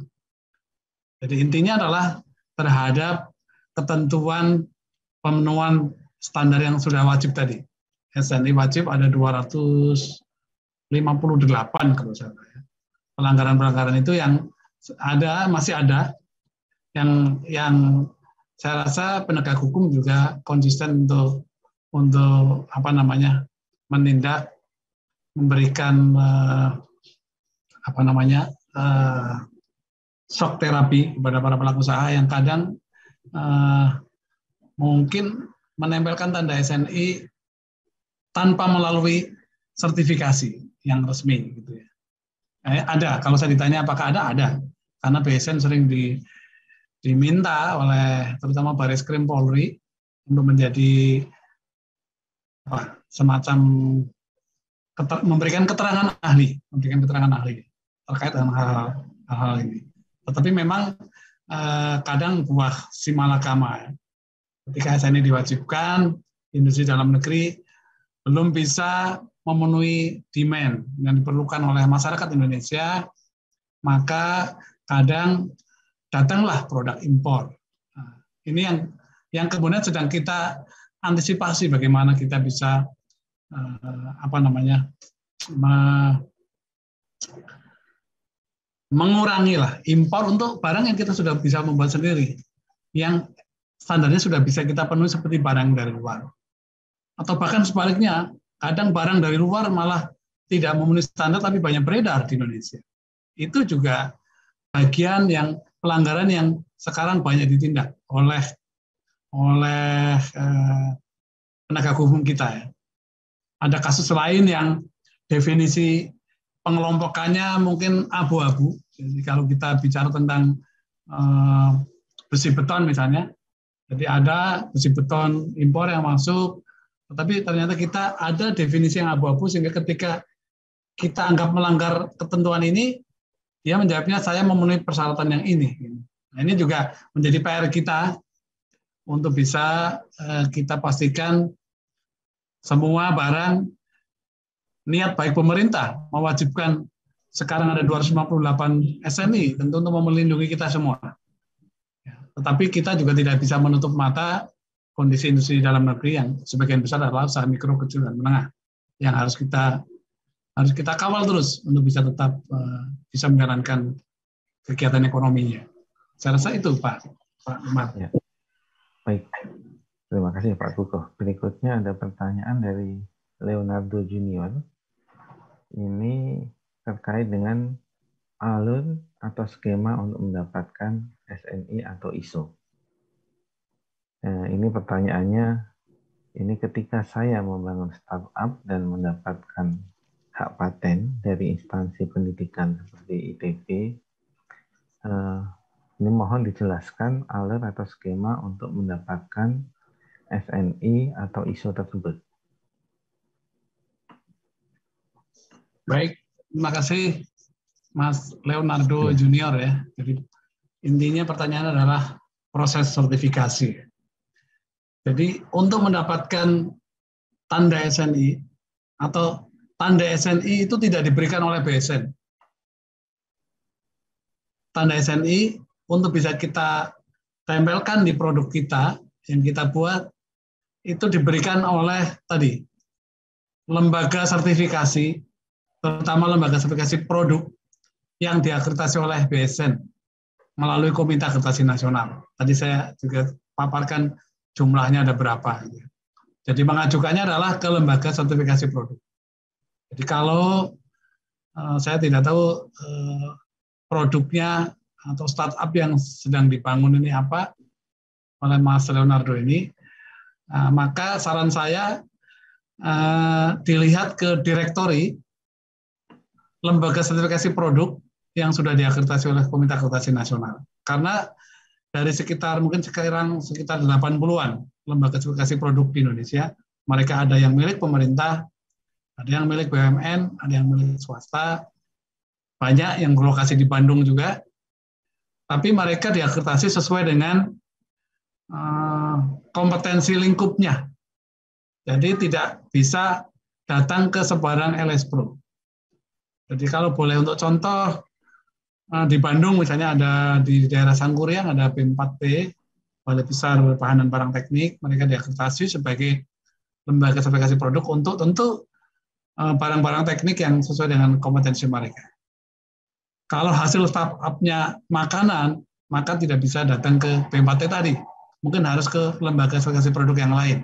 Jadi intinya adalah terhadap ketentuan pemenuhan standar yang sudah wajib tadi. SNI wajib ada 258 kalau saya tahu. Pelanggaran-pelanggaran itu yang masih ada yang saya rasa penegak hukum juga konsisten untuk menindak, memberikan shock terapi kepada para pelaku usaha yang kadang mungkin menempelkan tanda SNI tanpa melalui sertifikasi yang resmi gitu ya. Ada, kalau saya ditanya apakah ada. Karena BSN sering diminta oleh terutama Bareskrim Polri untuk menjadi semacam memberikan keterangan ahli terkait dengan hal-hal ini. Tetapi memang kadang buah si malakama, ketika SNI diwajibkan, industri dalam negeri belum bisa memenuhi demand yang diperlukan oleh masyarakat Indonesia, maka kadang datanglah produk impor. Nah, ini yang kemudian sedang kita antisipasi bagaimana kita bisa mengurangi lah impor untuk barang yang kita sudah bisa membuat sendiri, yang standarnya sudah bisa kita penuhi seperti barang dari luar. Atau bahkan sebaliknya, kadang barang dari luar malah tidak memenuhi standar tapi banyak beredar di Indonesia. Itu juga bagian yang pelanggaran yang sekarang banyak ditindak oleh penegak hukum kita ya. Ada kasus lain yang definisi pengelompokannya mungkin abu-abu. Jadi kalau kita bicara tentang besi beton misalnya, jadi ada besi beton impor yang masuk, tetapi ternyata kita ada definisi yang abu-abu sehingga ketika kita anggap melanggar ketentuan ini, dia menjawabnya saya memenuhi persyaratan yang ini. Nah, ini juga menjadi PR kita untuk bisa kita pastikan semua barang, niat baik pemerintah mewajibkan sekarang ada 258 SNI tentu untuk melindungi kita semua. Tetapi kita juga tidak bisa menutup mata kondisi industri dalam negeri yang sebagian besar adalah usaha mikro, kecil, dan menengah yang harus kita kawal terus untuk bisa tetap bisa menjalankan kegiatan ekonominya. Saya rasa itu Pak Umar. Ya. Baik, terima kasih Pak Kukoh. Berikutnya ada pertanyaan dari Leonardo Junior. Ini terkait dengan alur atau skema untuk mendapatkan SNI atau ISO. Ini pertanyaannya, ini ketika saya membangun startup dan mendapatkan hak paten dari instansi pendidikan seperti ITB, ini mohon dijelaskan alur atau skema untuk mendapatkan SNI atau ISO tersebut. Baik, terima kasih Mas Leonardo Junior ya. Jadi intinya pertanyaan adalah proses sertifikasi. Jadi untuk mendapatkan tanda SNI atau tanda SNI itu tidak diberikan oleh BSN. Tanda SNI untuk bisa kita tempelkan di produk kita yang kita buat itu diberikan oleh tadi lembaga sertifikasi, terutama lembaga sertifikasi produk yang diakreditasi oleh BSN melalui Komite Akreditasi Nasional. Tadi saya juga paparkan jumlahnya ada berapa. Jadi mengajukannya adalah ke lembaga sertifikasi produk. Jadi kalau saya tidak tahu produknya atau startup yang sedang dibangun ini apa oleh Mas Leonardo ini, maka saran saya dilihat ke direktori lembaga sertifikasi produk yang sudah diakreditasi oleh Komite Akreditasi Nasional. Karena dari sekitar 80-an lembaga sertifikasi produk di Indonesia, mereka ada yang milik pemerintah, ada yang milik BUMN, ada yang milik swasta, banyak yang berlokasi di Bandung juga, tapi mereka diakreditasi sesuai dengan kompetensi lingkupnya. Jadi tidak bisa datang ke sebarang LS Pro. Jadi kalau boleh untuk contoh, di Bandung misalnya ada di daerah Sangkuriang ada B4P, Balai Besar Bahan dan Barang Teknik, mereka diakreditasi sebagai lembaga sertifikasi produk untuk tentu barang-barang teknik yang sesuai dengan kompetensi mereka. Kalau hasil startup-nya makanan, maka tidak bisa datang ke B4P tadi. Mungkin harus ke lembaga sertifikasi produk yang lain.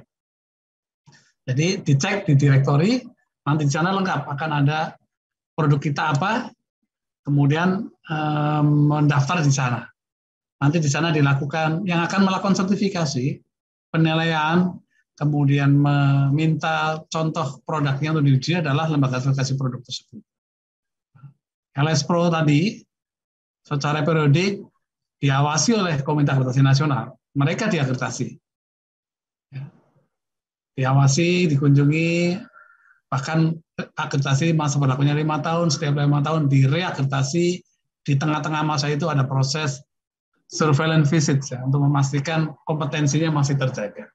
Jadi dicek di direktori, nanti di sana lengkap akan ada produk kita apa, kemudian mendaftar di sana. Nanti di sana dilakukan, yang akan melakukan sertifikasi, penilaian, kemudian meminta contoh produknya untuk diuji adalah lembaga sertifikasi produk tersebut. LS Pro tadi secara periodik diawasi oleh Komite Akreditasi Nasional. Mereka diakreditasi. Diawasi, dikunjungi, bahkan akreditasi masa berlakunya 5 tahun, setiap 5 tahun direakreditasi. Di tengah-tengah masa itu ada proses surveillance visit ya, untuk memastikan kompetensinya masih terjaga.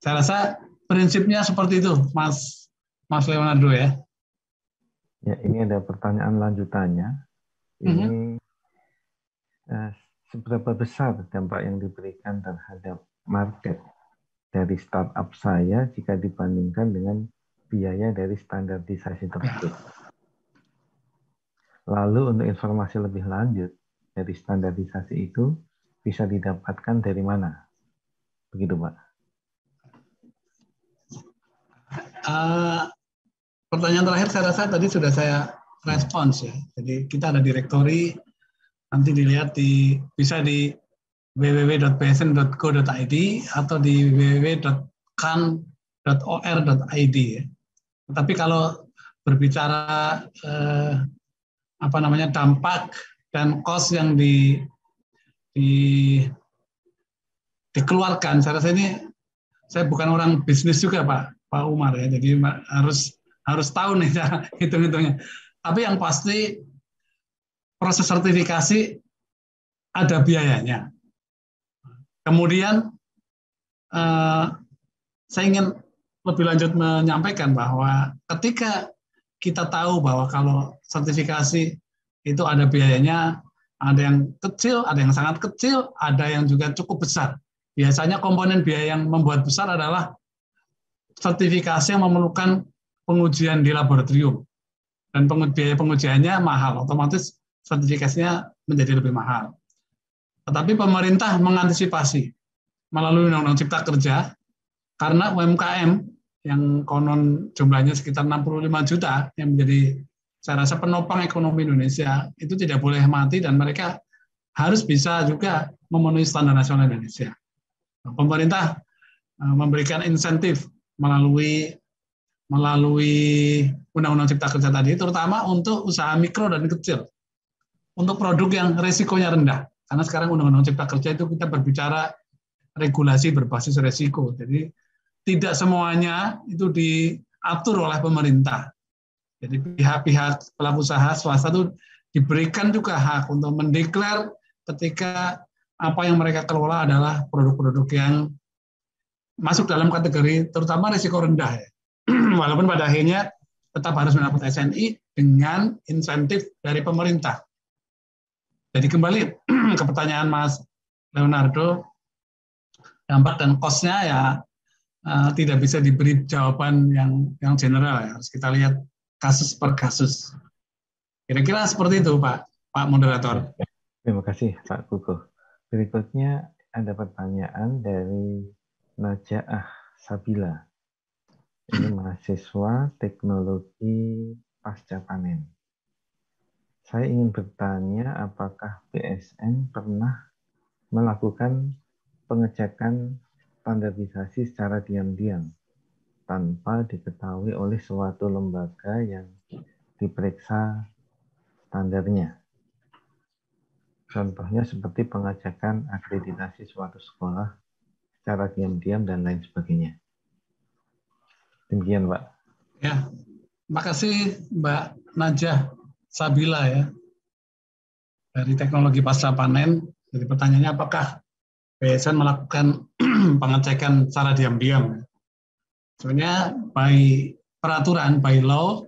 Saya rasa prinsipnya seperti itu, Mas Leonardo ya. Ya, ini ada pertanyaan lanjutannya. Ini seberapa besar dampak yang diberikan terhadap market dari startup saya jika dibandingkan dengan biaya dari standarisasi tersebut? Lalu untuk informasi lebih lanjut dari standarisasi itu bisa didapatkan dari mana? Begitu, Pak. Pertanyaan terakhir saya rasa tadi sudah saya respons ya. Jadi kita ada direktori, nanti dilihat bisa di www.bsn.go.id atau di www.kan.or.id ya. Tapi kalau berbicara dampak dan cost yang dikeluarkan, saya rasa ini, saya bukan orang bisnis juga Pak Umar ya, jadi harus tahu nih cara hitung-hitungnya. Tapi yang pasti proses sertifikasi ada biayanya. Kemudian saya ingin lebih lanjut menyampaikan bahwa ketika kita tahu bahwa kalau sertifikasi itu ada biayanya, ada yang kecil, ada yang sangat kecil, ada yang juga cukup besar. Biasanya komponen biaya yang membuat besar adalah sertifikasi yang memerlukan pengujian di laboratorium. Dan biaya pengujiannya mahal, otomatis sertifikasinya menjadi lebih mahal. Tetapi pemerintah mengantisipasi melalui Undang-Undang Cipta Kerja, karena UMKM yang konon jumlahnya sekitar 65 juta, yang menjadi, saya rasa, penopang ekonomi Indonesia, itu tidak boleh mati dan mereka harus bisa juga memenuhi standar nasional Indonesia. Pemerintah memberikan insentif melalui Undang-Undang Cipta Kerja tadi, terutama untuk usaha mikro dan kecil, untuk produk yang resikonya rendah. Karena sekarang Undang-Undang Cipta Kerja itu kita berbicara regulasi berbasis resiko. Jadi tidak semuanya itu diatur oleh pemerintah. Jadi pihak-pihak pelaku usaha swasta itu diberikan juga hak untuk mendeklar ketika apa yang mereka kelola adalah produk-produk yang masuk dalam kategori terutama risiko rendah ya. Walaupun pada akhirnya tetap harus mendapat SNI dengan insentif dari pemerintah. Jadi kembali ke pertanyaan Mas Leonardo, dampak dan cost-nya ya tidak bisa diberi jawaban yang general ya. Harus kita lihat kasus per kasus. Kira-kira seperti itu Pak Moderator. Terima kasih Pak Kukuh. Berikutnya ada pertanyaan dari Najaah Sabila. Ini mahasiswa teknologi pasca panen. Saya ingin bertanya apakah BSN pernah melakukan pengecekan standarisasi secara diam-diam tanpa diketahui oleh suatu lembaga yang diperiksa standarnya. Contohnya seperti pengecekan akreditasi suatu sekolah secara diam-diam dan lain sebagainya. Demikian, Pak. Ya, makasih Mbak Najah Sabila ya dari teknologi pasca panen. Jadi pertanyaannya apakah BSN melakukan pengecekan secara diam-diam? Sebenarnya by peraturan, by law,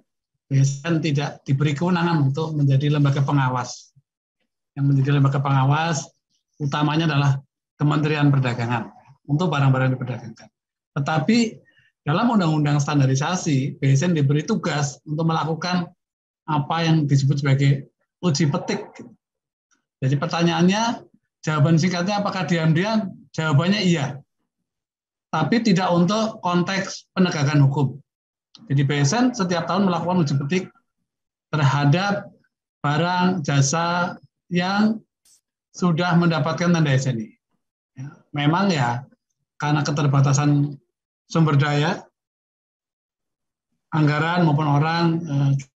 BSN tidak diberi kewenangan untuk menjadi lembaga pengawas. Yang menjadi lembaga pengawas utamanya adalah Kementerian Perdagangan untuk barang-barang yang diperdagangkan. Tetapi dalam Undang-Undang Standarisasi, BSN diberi tugas untuk melakukan apa yang disebut sebagai uji petik. Jadi pertanyaannya, jawaban singkatnya apakah diam-diam? Jawabannya iya. Tapi tidak untuk konteks penegakan hukum. Jadi BSN setiap tahun melakukan uji petik terhadap barang jasa yang sudah mendapatkan tanda SNI. Memang ya, karena keterbatasan sumber daya, anggaran maupun orang,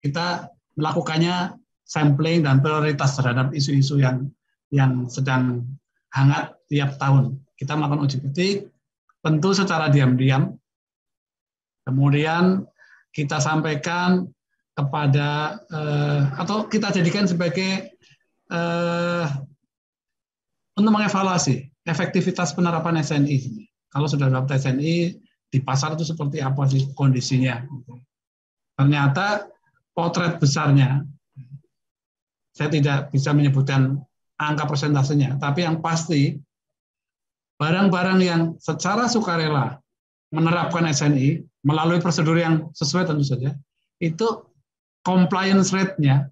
kita melakukannya sampling dan prioritas terhadap isu-isu yang sedang hangat tiap tahun. Kita melakukan uji petik, tentu secara diam-diam. Kemudian kita sampaikan kepada atau kita jadikan sebagai untuk mengevaluasi efektivitas penerapan SNI. Kalau sudah dapat SNI di pasar itu seperti apa sih kondisinya? Ternyata potret besarnya, saya tidak bisa menyebutkan angka persentasenya, tapi yang pasti barang-barang yang secara sukarela menerapkan SNI melalui prosedur yang sesuai tentu saja, itu compliance rate-nya,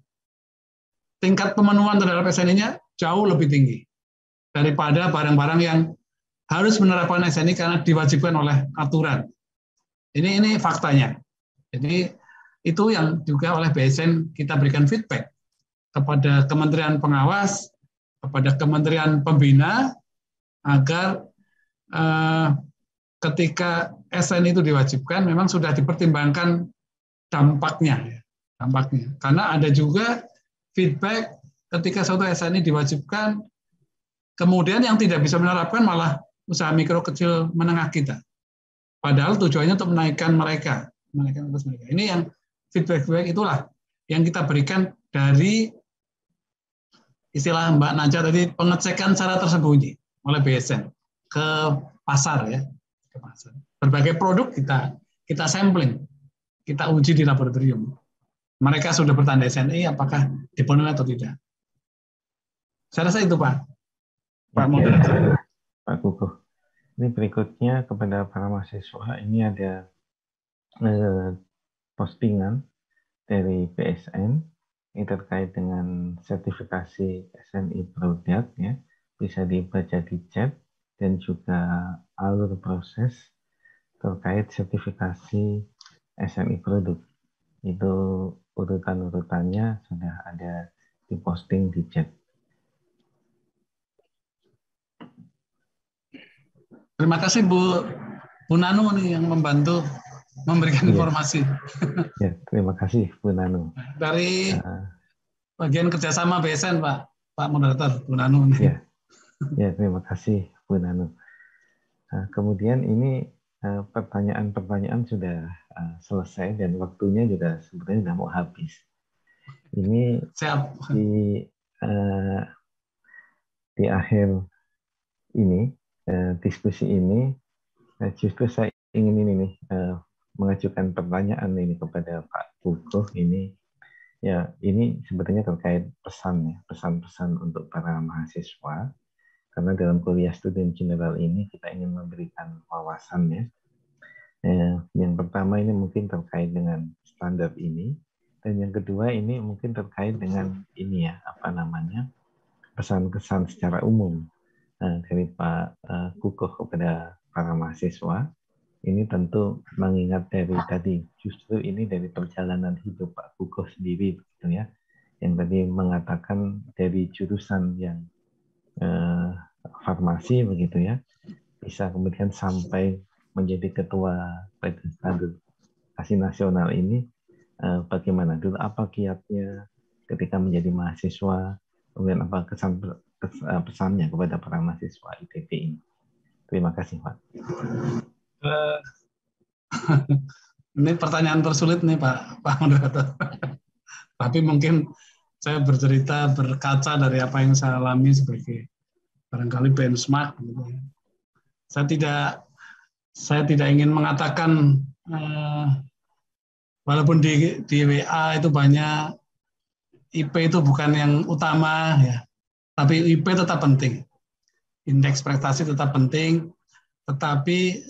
tingkat pemenuhan terhadap SNI-nya jauh lebih tinggi daripada barang-barang yang harus menerapkan SNI karena diwajibkan oleh aturan. Ini faktanya. Jadi itu yang juga oleh BSN kita berikan feedback kepada Kementerian Pengawas, kepada Kementerian Pembina, agar ketika SNI itu diwajibkan memang sudah dipertimbangkan dampaknya. Karena ada juga feedback ketika suatu SNI diwajibkan, kemudian yang tidak bisa menerapkan malah usaha mikro kecil menengah kita. Padahal tujuannya untuk menaikkan mereka. Ini yang feedback itulah yang kita berikan dari istilah Mbak Naja tadi, pengecekan secara tersembunyi oleh BSN ke pasar ya. Ke pasar. Berbagai produk kita sampling, kita uji di laboratorium. Mereka sudah bertanda SNI, apakah dipenuhi atau tidak? Saya rasa itu Pak. Pak Moderator. Pak Kukuh. Ini berikutnya kepada para mahasiswa, ini ada postingan dari PSN ini terkait dengan sertifikasi SNI Product ya, bisa dibaca di chat, dan juga alur proses terkait sertifikasi SNI Product. Itu urutan-urutannya sudah ada diposting di chat. Terima kasih Bu Nanu nih yang membantu memberikan informasi. Ya, terima kasih Bu Nanu. Dari bagian kerjasama BSN Pak Moderator, Bu Nanu. Ya, terima kasih Bu Nanu. Kemudian ini pertanyaan-pertanyaan sudah selesai dan waktunya juga sebenarnya sudah mau habis. Ini di akhir ini diskusi ini justru saya ingin mengajukan pertanyaan ini kepada Pak Kukuh ini. Ya, ini sebenarnya terkait pesan-pesan untuk para mahasiswa, karena dalam kuliah studi general ini kita ingin memberikan wawasan ya. Yang pertama ini mungkin terkait dengan standar ini, dan yang kedua ini mungkin terkait dengan ini ya, pesan-pesan secara umum dari Pak Kukuh kepada para mahasiswa. Ini tentu mengingat dari tadi, justru ini dari perjalanan hidup Pak Kukuh sendiri, gitu ya, yang tadi mengatakan dari jurusan yang farmasi begitu ya, bisa kemudian sampai menjadi ketua Badan Standarisasi Nasional ini. Bagaimana dulu, apa kiatnya ketika menjadi mahasiswa, kemudian apa pesannya kepada para mahasiswa ITB ini. Terima kasih Pak. Ini pertanyaan tersulit nih Pak Moderator. Tapi mungkin saya berkaca dari apa yang saya alami sebagai barangkali benchmark. Saya tidak ingin mengatakan walaupun di WA itu banyak, IP itu bukan yang utama ya, tapi IP tetap penting. Indeks prestasi tetap penting, tetapi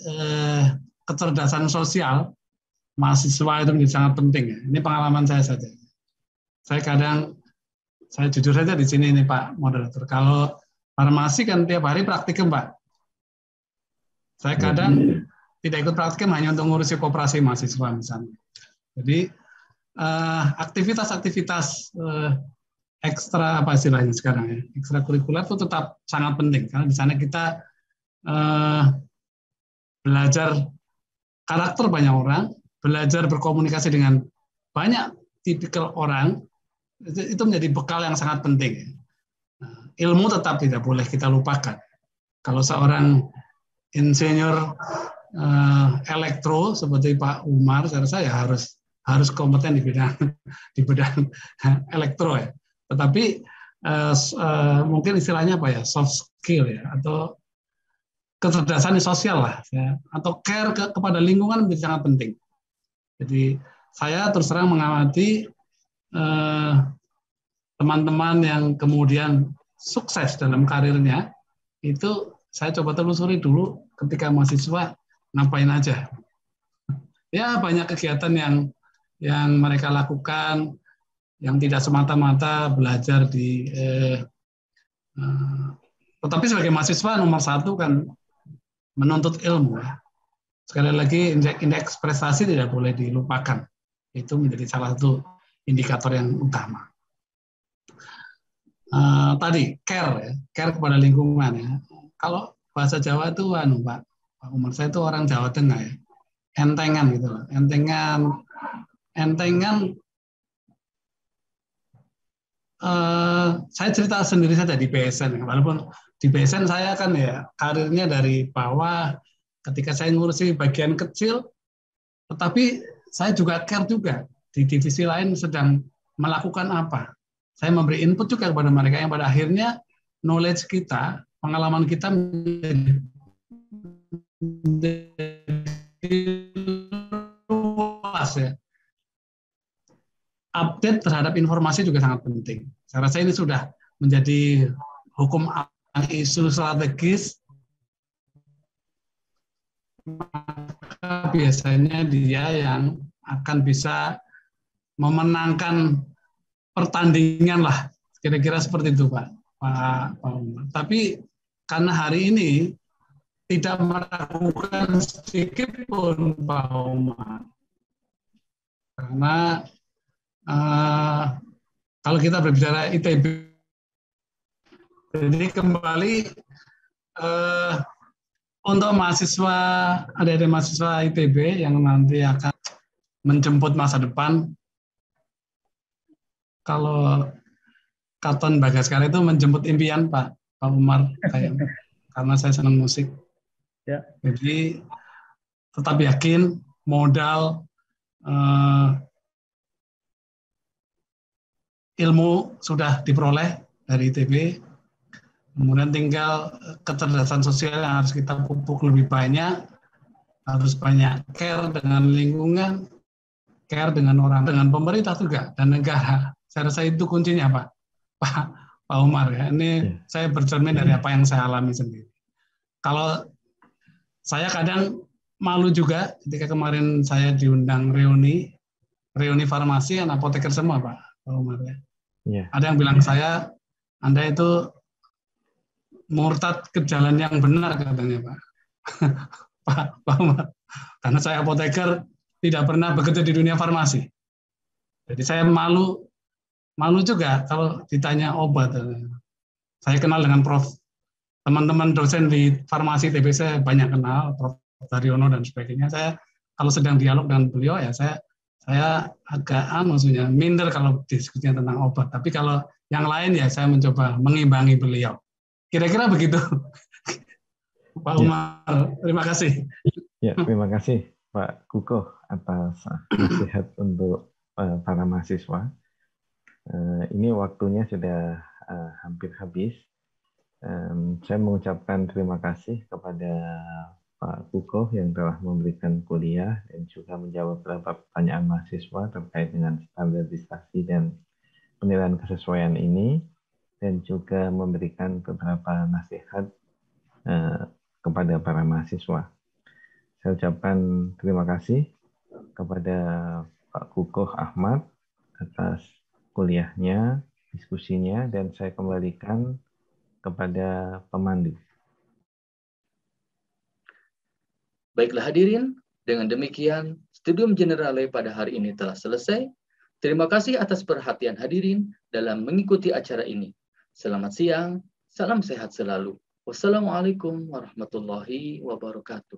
kecerdasan sosial mahasiswa itu menjadi sangat penting. Ini pengalaman saya saja. Saya jujur saja di sini nih Pak Moderator, kalau farmasi kan tiap hari praktikum Pak. Saya kadang tidak ikut praktikum hanya untuk ngurusi koperasi mahasiswa misalnya. Jadi aktivitas-aktivitas ekstra apa istilahnya sekarang ya, ekstrakurikuler itu tetap sangat penting, karena di sana kita belajar karakter banyak orang, belajar berkomunikasi dengan banyak tipikal orang, Itu menjadi bekal yang sangat penting. Nah, ilmu tetap tidak boleh kita lupakan. Kalau seorang insinyur elektro seperti Pak Umar, saya rasa ya harus kompeten di bidang elektro ya. Tetapi mungkin istilahnya apa ya, soft skill ya, atau kecerdasan sosial lah, ya, atau care kepada lingkungan menjadi sangat penting. Jadi saya terus terang mengamati teman-teman yang kemudian sukses dalam karirnya, itu saya coba telusuri dulu ketika mahasiswa ngapain aja. Ya banyak kegiatan yang mereka lakukan, yang tidak semata-mata belajar tetapi sebagai mahasiswa nomor satu kan menuntut ilmu. Sekali lagi indeks prestasi tidak boleh dilupakan. Itu menjadi salah satu indikator yang utama. Tadi care kepada lingkungan ya. Kalau bahasa Jawa itu Pak Umar, saya itu orang Jawa Tengah ya. Entengan gitu loh. Entengan saya cerita sendiri saja di BSN, walaupun di BSN saya kan ya karirnya dari bawah. Ketika saya ngurusi bagian kecil, tetapi saya juga care juga di divisi lain sedang melakukan apa. Saya memberi input juga kepada mereka yang pada akhirnya knowledge kita, pengalaman kita menjadi luas ya. Update terhadap informasi juga sangat penting. Saya rasa ini sudah menjadi hukum isu strategis. Maka biasanya dia yang akan bisa memenangkan pertandingan lah, kira-kira seperti itu Pak Umar. Tapi karena hari ini tidak meragukan sedikit pun Pak Umar, karena kalau kita berbicara ITB, jadi kembali untuk mahasiswa, adik-adik mahasiswa ITB yang nanti akan menjemput masa depan, kalau Katon Bagaskara itu menjemput impian Pak Umar, karena saya senang musik. Ya. Jadi tetap yakin modal ilmu sudah diperoleh dari ITB. Kemudian tinggal kecerdasan sosial yang harus kita pupuk lebih banyak, harus banyak care dengan lingkungan, care dengan orang, dengan pemerintah juga, dan negara. Saya rasa itu kuncinya Pak Umar ya. Ini saya bercermin dari apa yang saya alami sendiri. Kalau saya kadang malu juga ketika kemarin saya diundang reuni farmasi, dan apoteker semua Pak Umar ya. Ada yang bilang saya, Anda itu murtad ke jalan yang benar katanya Pak Umar. Karena saya apoteker, tidak pernah bekerja di dunia farmasi. Jadi saya malu juga kalau ditanya obat. Saya kenal dengan teman-teman dosen di farmasi TB saya banyak kenal, Prof. Daryono dan sebagainya. Saya kalau sedang dialog dengan beliau ya saya agak maksudnya minder kalau diskusinya tentang obat. Tapi kalau yang lain ya saya mencoba mengimbangi beliau. Kira-kira begitu, Pak Umar. Terima kasih. Ya, terima kasih Pak Kukoh atas nasihat untuk para mahasiswa. Ini waktunya sudah hampir habis. Saya mengucapkan terima kasih kepada Pak Kukoh yang telah memberikan kuliah dan juga menjawab beberapa pertanyaan mahasiswa terkait dengan standarisasi dan penilaian kesesuaian ini, dan juga memberikan beberapa nasihat kepada para mahasiswa. Saya ucapkan terima kasih kepada Pak Kukoh Ahmad atas kuliahnya, diskusinya, dan saya kembalikan kepada pemandu. Baiklah hadirin, dengan demikian Studium Generale pada hari ini telah selesai. Terima kasih atas perhatian hadirin dalam mengikuti acara ini. Selamat siang, salam sehat selalu. Wassalamualaikum warahmatullahi wabarakatuh.